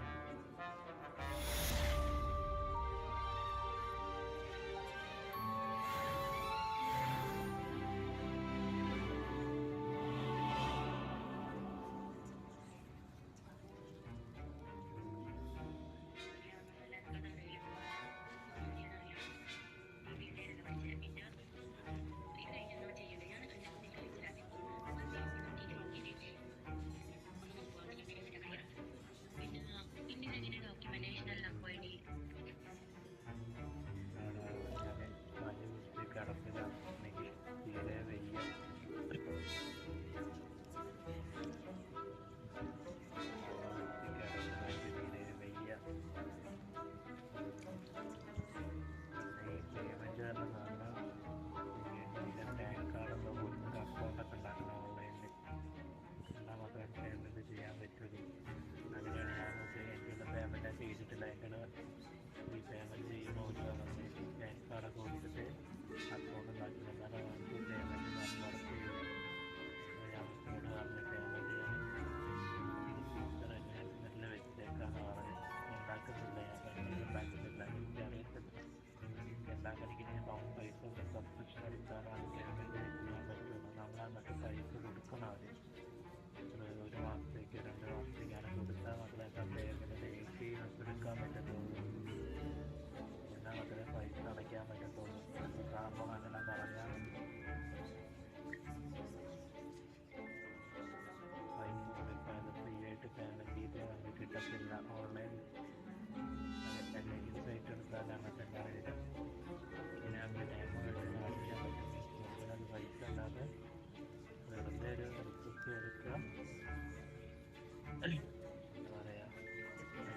എന്താ പറയുക,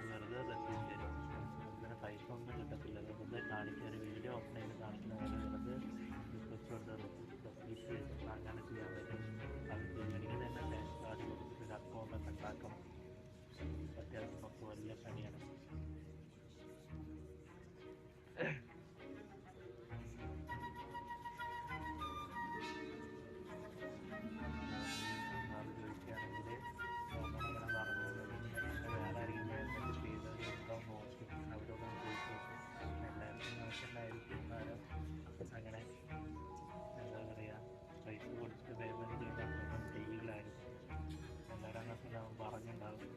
വെറുതെ receipt തരും. അങ്ങനെ പൈസ ഒന്നും കിട്ടത്തില്ല. വെറുതെ കാണിക്കുക, ഒരു വീഡിയോ ഓപ്പൺ ചെയ്ത് കാണിക്കുന്ന പോലെ വെറുതെ റിക്വസ്റ്റ് കൊടുത്ത് റെസിപ്റ്റ് അങ്ങനെ ചെയ്യാൻ പറ്റും. അത് ചെയ്യണമെങ്കിൽ തന്നെ പാൻ കാർഡ് കൊടുത്തിട്ട് ഒരു അക്കൗണ്ടൊക്കെ ഉണ്ടാക്കണം. അത്യാവശ്യം കുറച്ച് വലിയ പണിയാണ്. അത് ചോദിക്കുകയാണെങ്കിൽ നമ്മളങ്ങനെ പറഞ്ഞു വേറെ ആരെങ്കിലും പേയ്മെൻറ്റ് ചെയ്തവരുണ്ടോ നോക്കും, അവരോട് ചോദിച്ചു നോക്കും. എല്ലാവർക്കും നോക്കണ്ടായിരിക്കും, എന്നാലും അങ്ങനെ എന്താ പറയുക, പൈസ കൊടുത്തിട്ട് പേയ്മെൻറ്റ് ചെയ്യുന്നതൊന്നും ചെയ്യില്ലായിരുന്നു. എല്ലാവരും അങ്ങനത്തെ അവൻ പറഞ്ഞിട്ടുണ്ടാവും.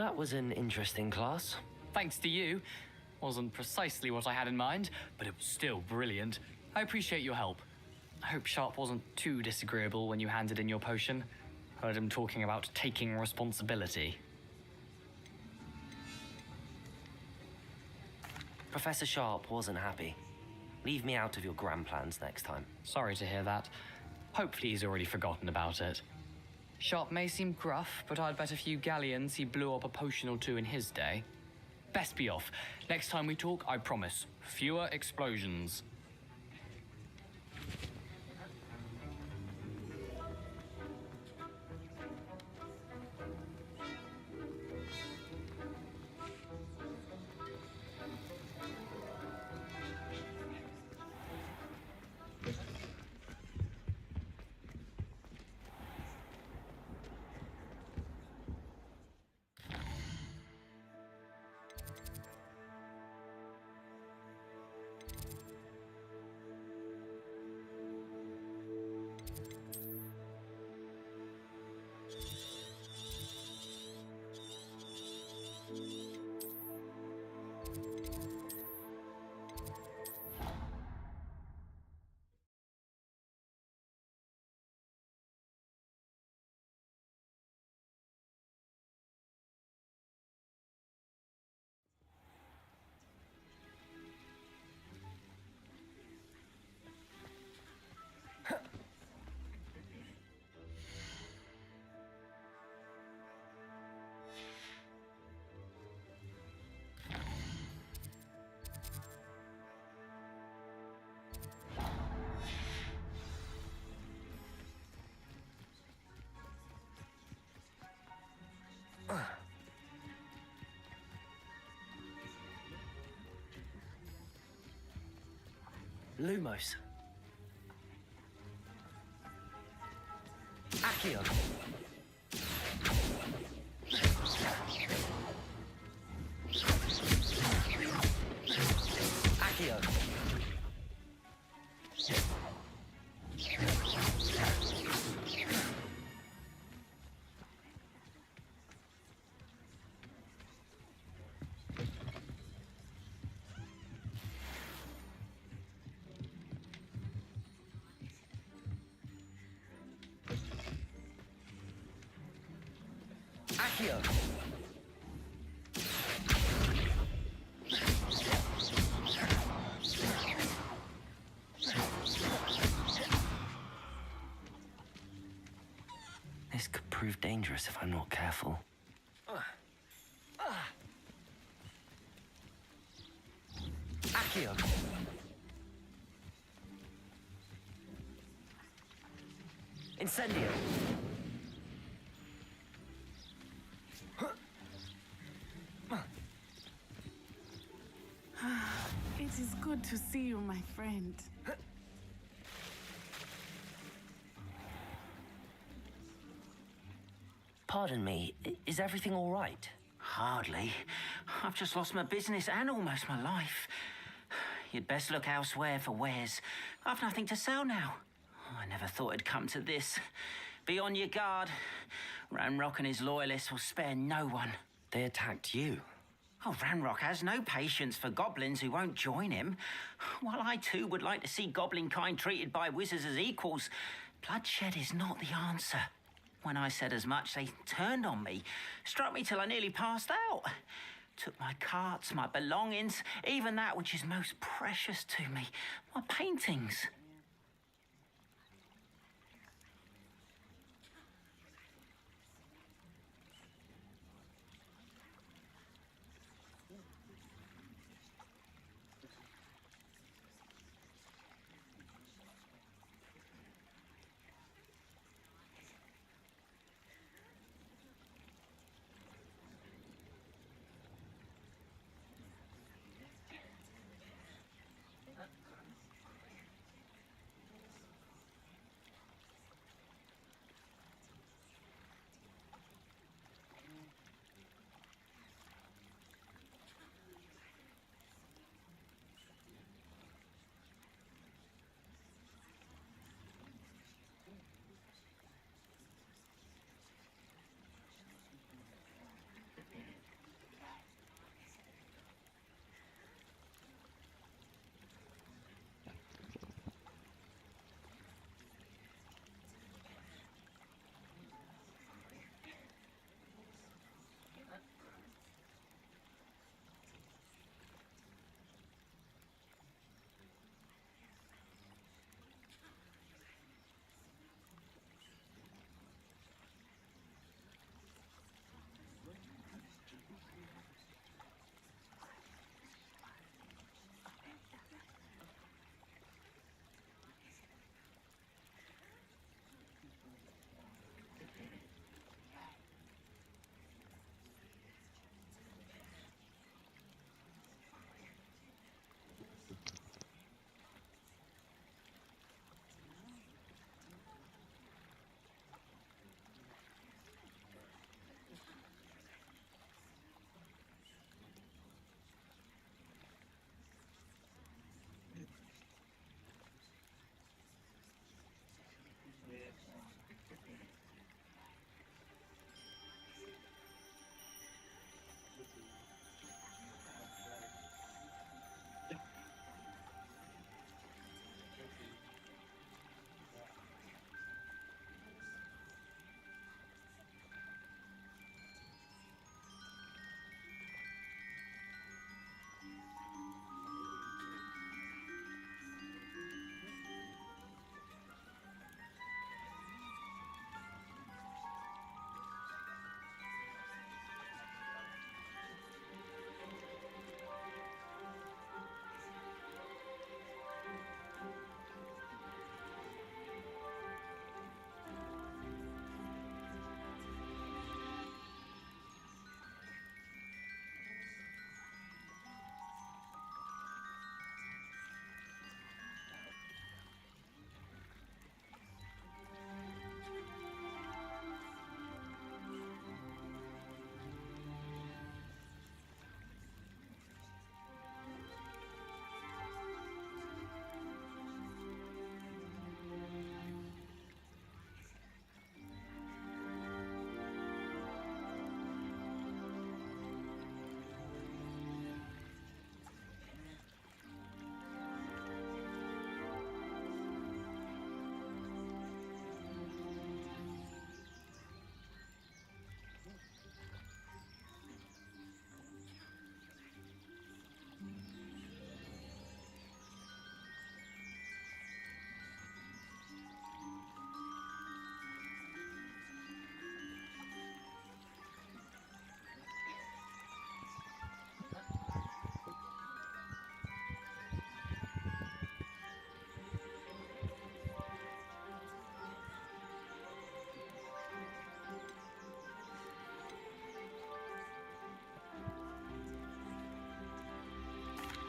That was an interesting class. Thanks to you. Wasn't precisely what I had in mind, but it was still brilliant. I appreciate your help. I hope Sharp wasn't too disagreeable when you handed in your potion. Heard him talking about taking responsibility. Professor Sharp wasn't happy. Leave me out of your grand plans next time. Sorry to hear that. Hopefully he's already forgotten about it. Sharp may seem gruff, but I'd bet a few galleons he blew up a potion or two in his day. Best be off. Next time we talk, I promise, fewer explosions. Lumos. Accio. Accio. Accio. This could prove dangerous if I'm not careful. Accio. Incendio. It is good to see you, my friend. Pardon me, is everything all right? Hardly. I've just lost my business and almost my life. You'd best look elsewhere for wares. I've nothing to sell now. I never thought it'd come to this. Be on your guard. Ranrock and his loyalists will spare no one. They attacked you. Oh, Ranrock has no patience for goblins who won't join him. While I too would like to see goblin kind treated by wizards as equals, bloodshed is not the answer. When I said as much, they turned on me, struck me till I nearly passed out. Took my carts, my belongings, even that which is most precious to me, my paintings.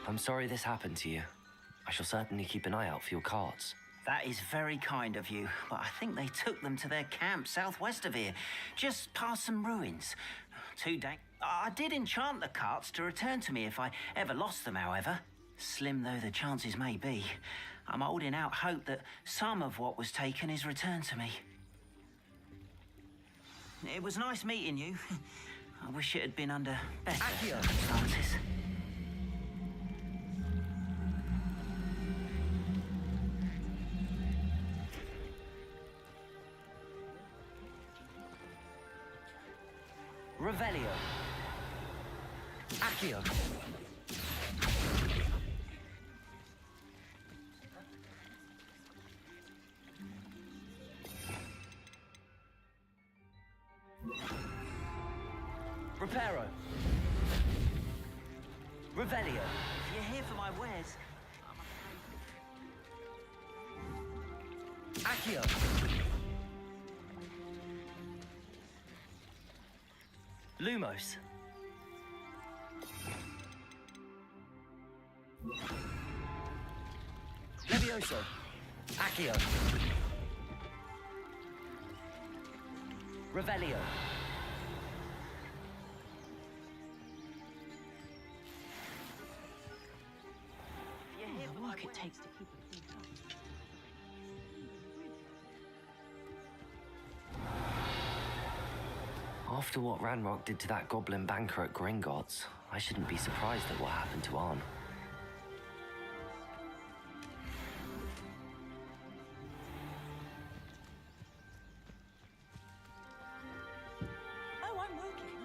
I'm sorry this happened to you. I shall certainly keep an eye out for your carts. That is very kind of you, but I think they took them to their camp southwest of here, just past some ruins. Too dank. I did enchant the carts to return to me if I ever lost them, however. Slim though the chances may be, I'm holding out hope that some of what was taken is returned to me. It was nice meeting you. I wish it had been under better circumstances. Revelio. Accio. Reparo. Revelio. If you're here for my wares, Accio. Lumos. Levioso. Accio. Revelio. The work it takes to keep it clean up. After what Ranrock did to that goblin banker at Gringotts, I shouldn't be surprised at what happened to Arn. Oh, I'm working.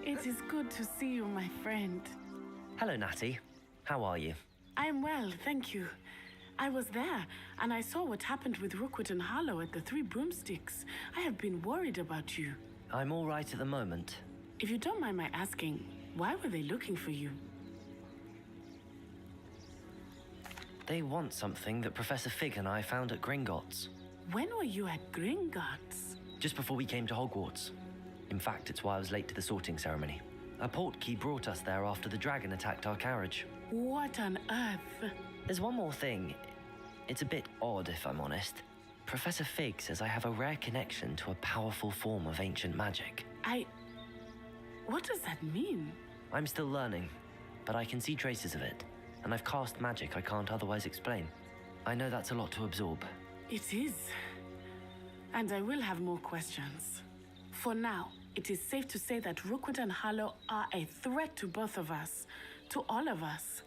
It is good to see you, my friend. Hello, Natty. How are you? I'm well, thank you. I was there, and I saw what happened with Rookwood and Harlow at the Three Broomsticks. I have been worried about you. I'm all right at the moment. If you don't mind my asking, why were they looking for you? They want something that Professor Fig and I found at Gringotts. When were you at Gringotts? Just before we came to Hogwarts. In fact, it's why I was late to the sorting ceremony. A portkey brought us there after the dragon attacked our carriage. What on earth? There's one more thing. It's a bit odd, if I'm honest. Professor Fig says I have a rare connection to a powerful form of ancient magic. What does that mean? I'm still learning, but I can see traces of it, and I've cast magic I can't otherwise explain. I know that's a lot to absorb. It is. And I will have more questions. For now, it is safe to say that Rookwood and Harlow are a threat to both of us, to all of us.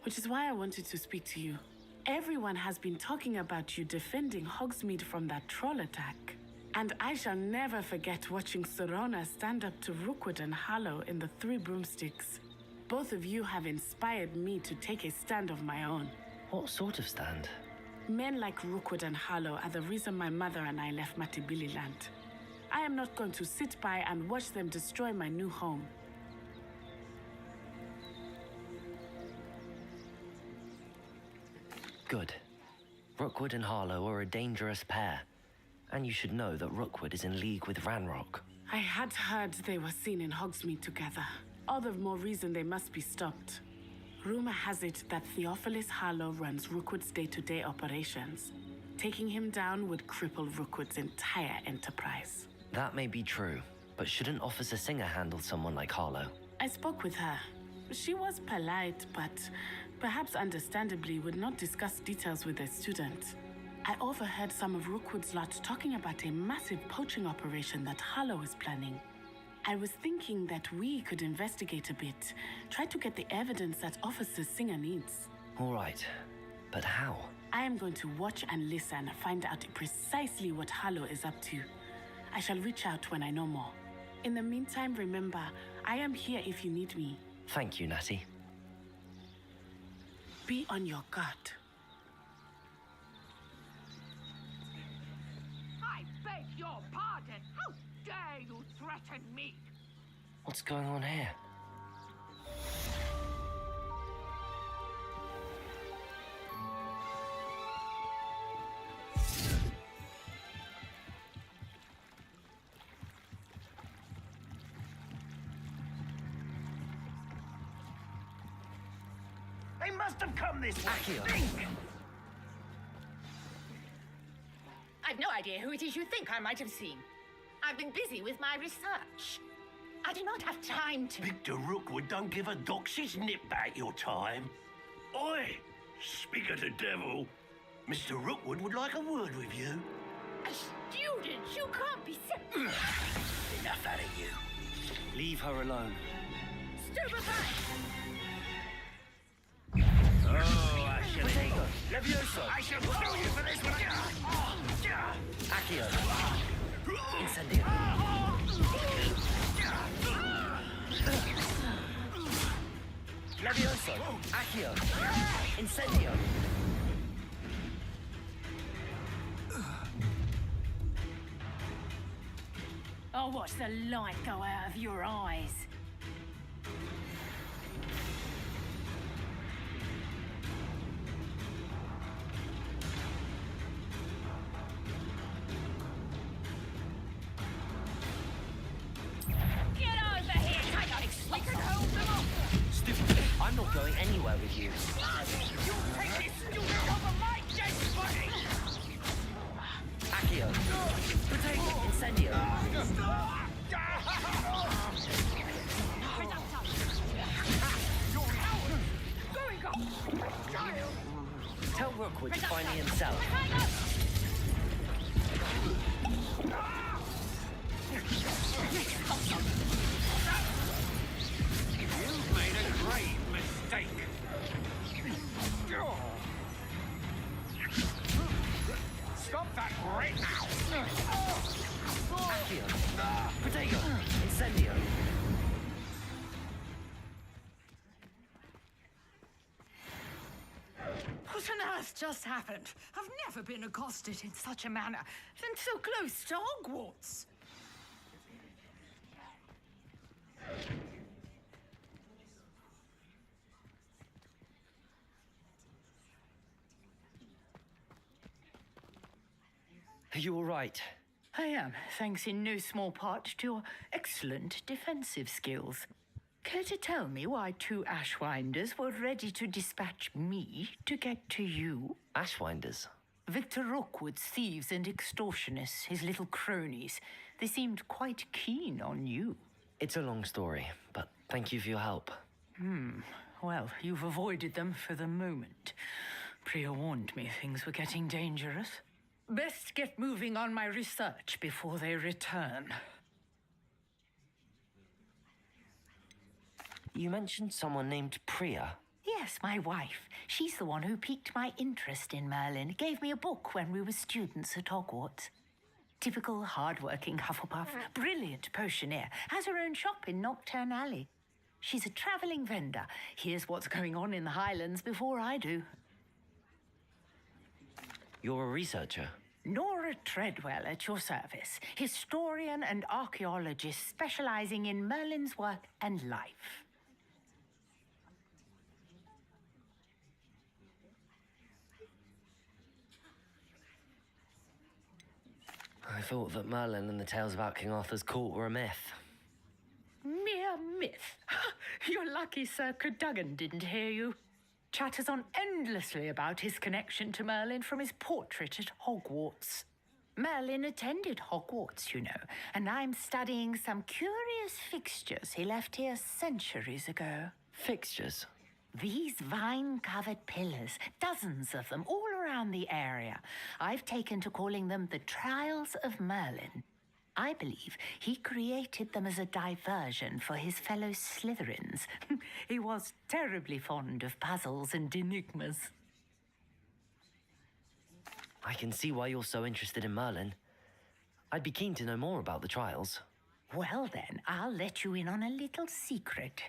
Which is why I wanted to speak to you. Everyone has been talking about you defending Hogsmeade from that troll attack. And I shall never forget watching Serona stand up to Rookwood and Harlow in the Three Broomsticks. Both of you have inspired me to take a stand of my own. What sort of stand? Men like Rookwood and Harlow are the reason my mother and I left Matibili land. I am not going to sit by and watch them destroy my new home. Good. Rookwood and Harlow are a dangerous pair. And you should know that Rookwood is in league with Ranrock. I had heard they were seen in Hogsmeade together. All the more reason they must be stopped. Rumor has it that Theophilus Harlow runs Rookwood's day-to-day operations. Taking him down would cripple Rookwood's entire enterprise. That may be true, but shouldn't Officer Singer handle someone like Harlow? I spoke with her. She was polite, but perhaps understandably would not discuss details with a student. I overheard some of Rookwood's lot talking about a massive poaching operation that Harlow is planning. I was thinking that we could investigate a bit, try to get the evidence that Officer Singer needs. All right, but how? I am going to watch and listen, find out precisely what Harlow is up to. I shall reach out when I know more. In the meantime, remember, I am here if you need me. Thank you, Natty. Be on your guard. I beg your pardon. How dare you threaten me? What's going on here? They must have come this way. Accio. Think! I've no idea who it is you think I might have seen. I've been busy with my research. I do not have time to... Victor Rookwood don't give a doxy's nip back your time. Oi! Speak of the devil. Mr. Rookwood would like a word with you. A student? You can't be serious. Enough out of you. Leave her alone. Stupefy! Oh, I shall... Protego. Levioso. I shall kill you for this one. Accio. Incendio. Levioso. Accio. Incendio. I'll watch the light go out of your eyes. Get over here! I don't expect to hold them off! Stupid. I'm not going anywhere with you. You take this student over my dead body! Accio. Protego. Incendio. Going off! Child! Tell Rookwood to find me himself. You've made a grave mistake. Stop that right now. Accio. Protego. Incendio. What on earth just happened? I've never been accosted in such a manner, and so close to Hogwarts. Are you all right? I am, thanks in no small part to your excellent defensive skills. Care to tell me why two Ashwinders were ready to dispatch me to get to you? Ashwinders? Victor Rookwood's thieves and extortionists, his little cronies. They seemed quite keen on you. It's a long story, but thank you for your help. Well, you've avoided them for the moment. Priya warned me things were getting dangerous. Best get moving on my research before they return. You mentioned someone named Priya. Yes, my wife. She's the one who piqued my interest in Merlin. Gave me a book when we were students at Hogwarts. Typical hard-working Hufflepuff. Brilliant potioneer. Has her own shop in Nocturne Alley. She's a travelling vendor. Hears what's going on in the Highlands before I do. You're a researcher? Nora Treadwell at your service. Historian and archaeologist specialising in Merlin's work and life. I thought that Merlin and the tales about King Arthur's court were a myth. Mere myth. You're lucky Sir Cadogan didn't hear you. Chatters on endlessly about his connection to Merlin from his portrait at Hogwarts. Merlin attended Hogwarts, you know, and I'm studying some curious fixtures he left here centuries ago. Fixtures? These vine-covered pillars, dozens of them, all around the area. I've taken to calling them the Trials of Merlin. I believe he created them as a diversion for his fellow Slytherins. He was terribly fond of puzzles and enigmas. I can see why you're so interested in Merlin. I'd be keen to know more about the trials. Well then, I'll let you in on a little secret.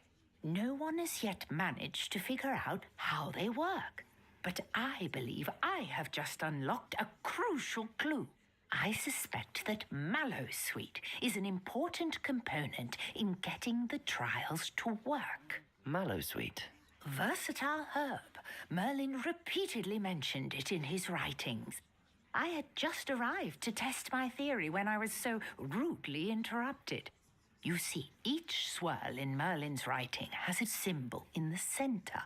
No one has yet managed to figure out how they work. But I believe I have just unlocked a crucial clue. I suspect that Mallowsweet is an important component in getting the trials to work. Mallowsweet? Versatile herb. Merlin repeatedly mentioned it in his writings. I had just arrived to test my theory when I was so rudely interrupted. You see, each swirl in Merlin's writing has a symbol in the center.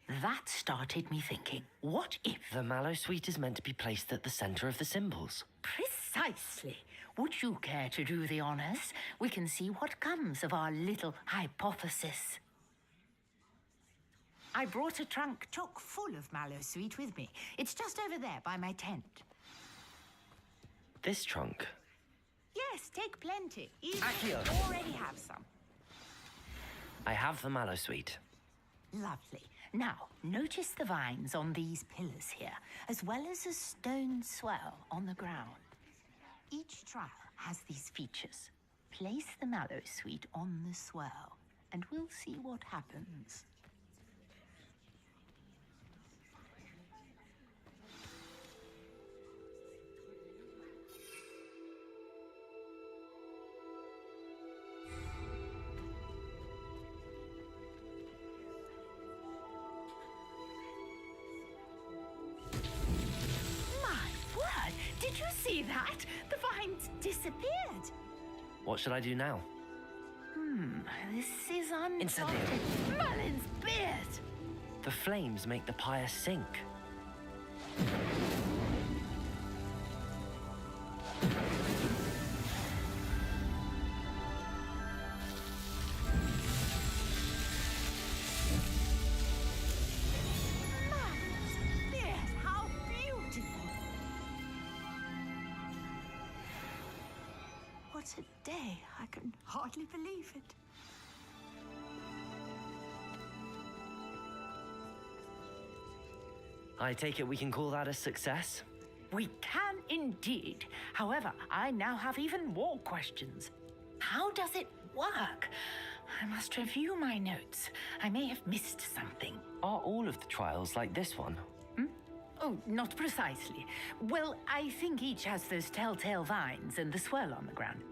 That started me thinking, what if? The Mallow Suite is meant to be placed at the center of the symbols. Precisely. Would you care to do the honors? We can see what comes of our little hypothesis. I brought a trunk chock full of Mallow Suite with me. It's just over there by my tent. This trunk? Yes, take plenty. You Accio. already have some. I have the Mallow Suite. Lovely. Now, notice the vines on these pillars here, as well as a stone swell on the ground. Each trial has these features. Place the Mallow Suite on the swell, and we'll see what happens. Did you see that? The vines disappeared. What should I do now? This is Incendio. Merlin's beard! The flames make the pyre sink. Merlin's beard, how beautiful! What a day. I can hardly believe it. I take it we can call that a success? We can indeed. However, I now have even more questions. How does it work? I must review my notes. I may have missed something. Are all of the trials like this one? Oh, not precisely. Well, I think each has those telltale vines and the swirl on the ground.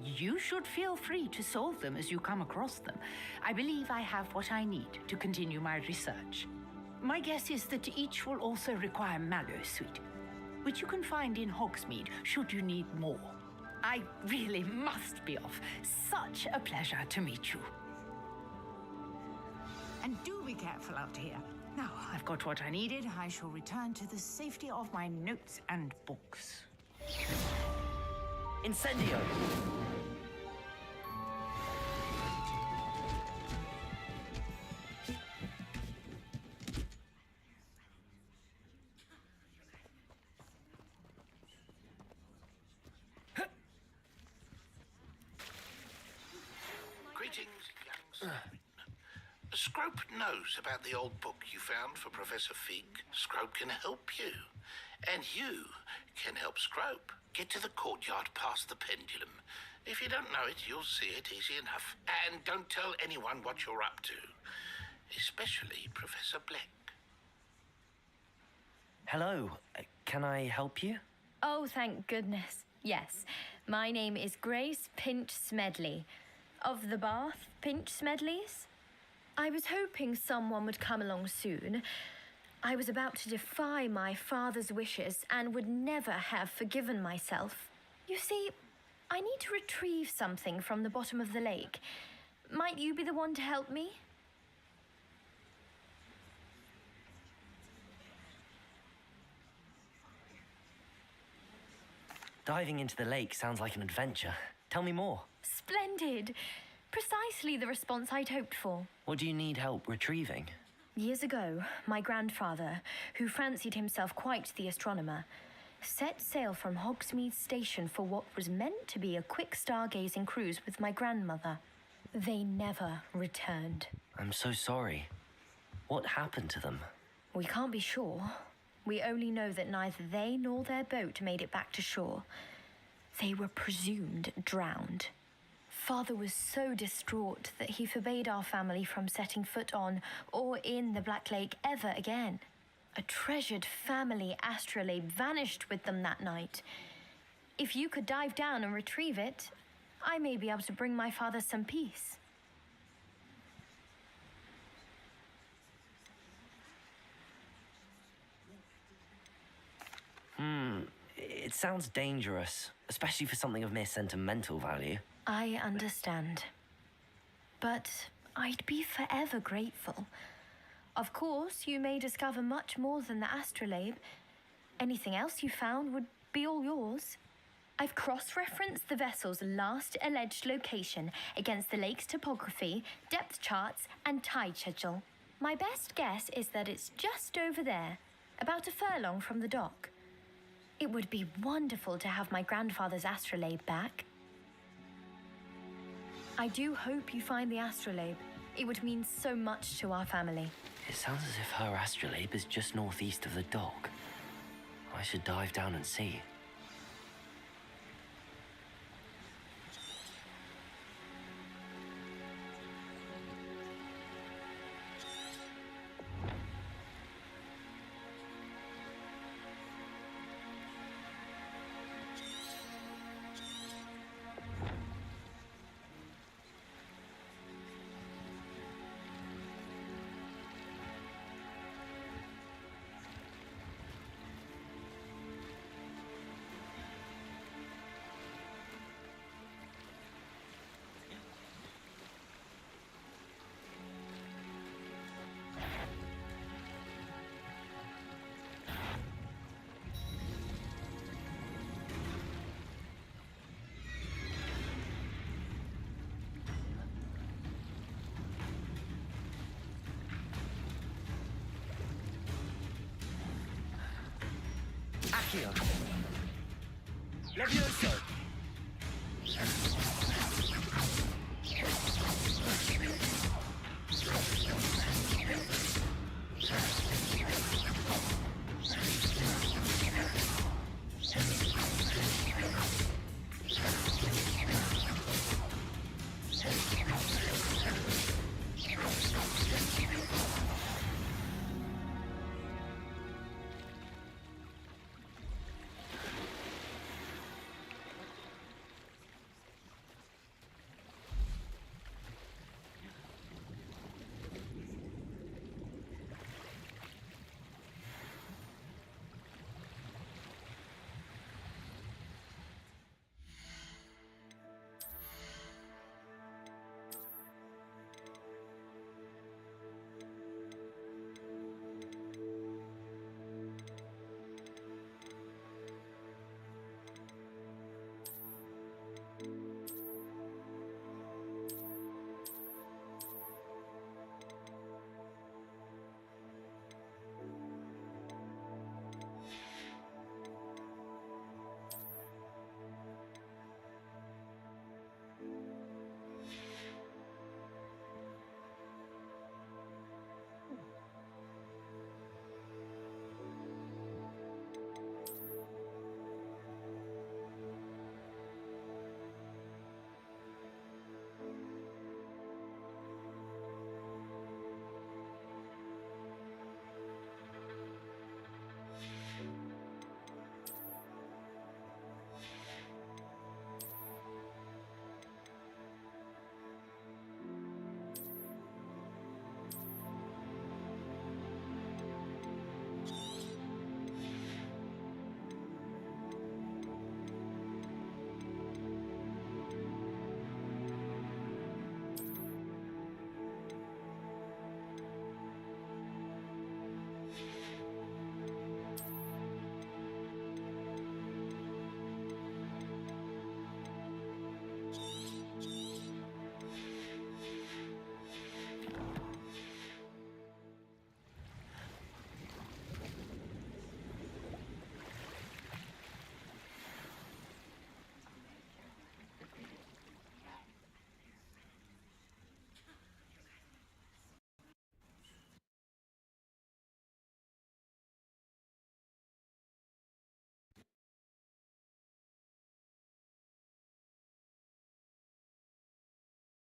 You should feel free to solve them as you come across them. I believe I have what I need to continue my research. My guess is that each will also require Mallow Suite, which you can find in Hogsmeade should you need more. I really must be off. Such a pleasure to meet you. And do be careful out here. Now, I've got what I needed. I shall return to the safety of my notes and books. Incendio! Greetings, youngster. Scrope knows about the old book you found for Professor Fig. Scrope can help you. And you can help Scrope. Get to the courtyard past the pendulum. If you don't know it, you'll see it easy enough. And don't tell anyone what you're up to. Especially Professor Black. Hello. Can I help you? Oh, thank goodness. Yes. My name is Grace Pinch Smedley. Of the Bath Pinch Smedleys. I was hoping someone would come along soon. I was about to defy my father's wishes and would never have forgiven myself. You see, I need to retrieve something from the bottom of the lake. Might you be the one to help me? Diving into the lake sounds like an adventure. Tell me more. Splendid. Precisely the response I'd hoped for. What do you need help retrieving? Years ago, my grandfather, who fancied himself quite the astronomer, set sail from Hogsmeade Station for what was meant to be a quick stargazing cruise with my grandmother. They never returned. I'm so sorry. What happened to them? We can't be sure. We only know that neither they nor their boat made it back to shore. They were presumed drowned. Father was so distraught that he forbade our family from setting foot on or in the Black Lake ever again. A treasured family astrolabe vanished with them that night. If you could dive down and retrieve it, I may be able to bring my father some peace. It sounds dangerous, especially for something of mere sentimental value. I understand. But I'd be forever grateful. Of course, you may discover much more than the astrolabe. Anything else you found would be all yours. I've cross-referenced the vessel's last alleged location against the lake's topography, depth charts, and tide schedule. My best guess is that it's just over there, about a furlong from the dock. It would be wonderful to have my grandfather's astrolabe back. I do hope you find the astrolabe. It would mean so much to our family. It sounds as if her astrolabe is just northeast of the dock. I should dive down and see. Accio! Levioso!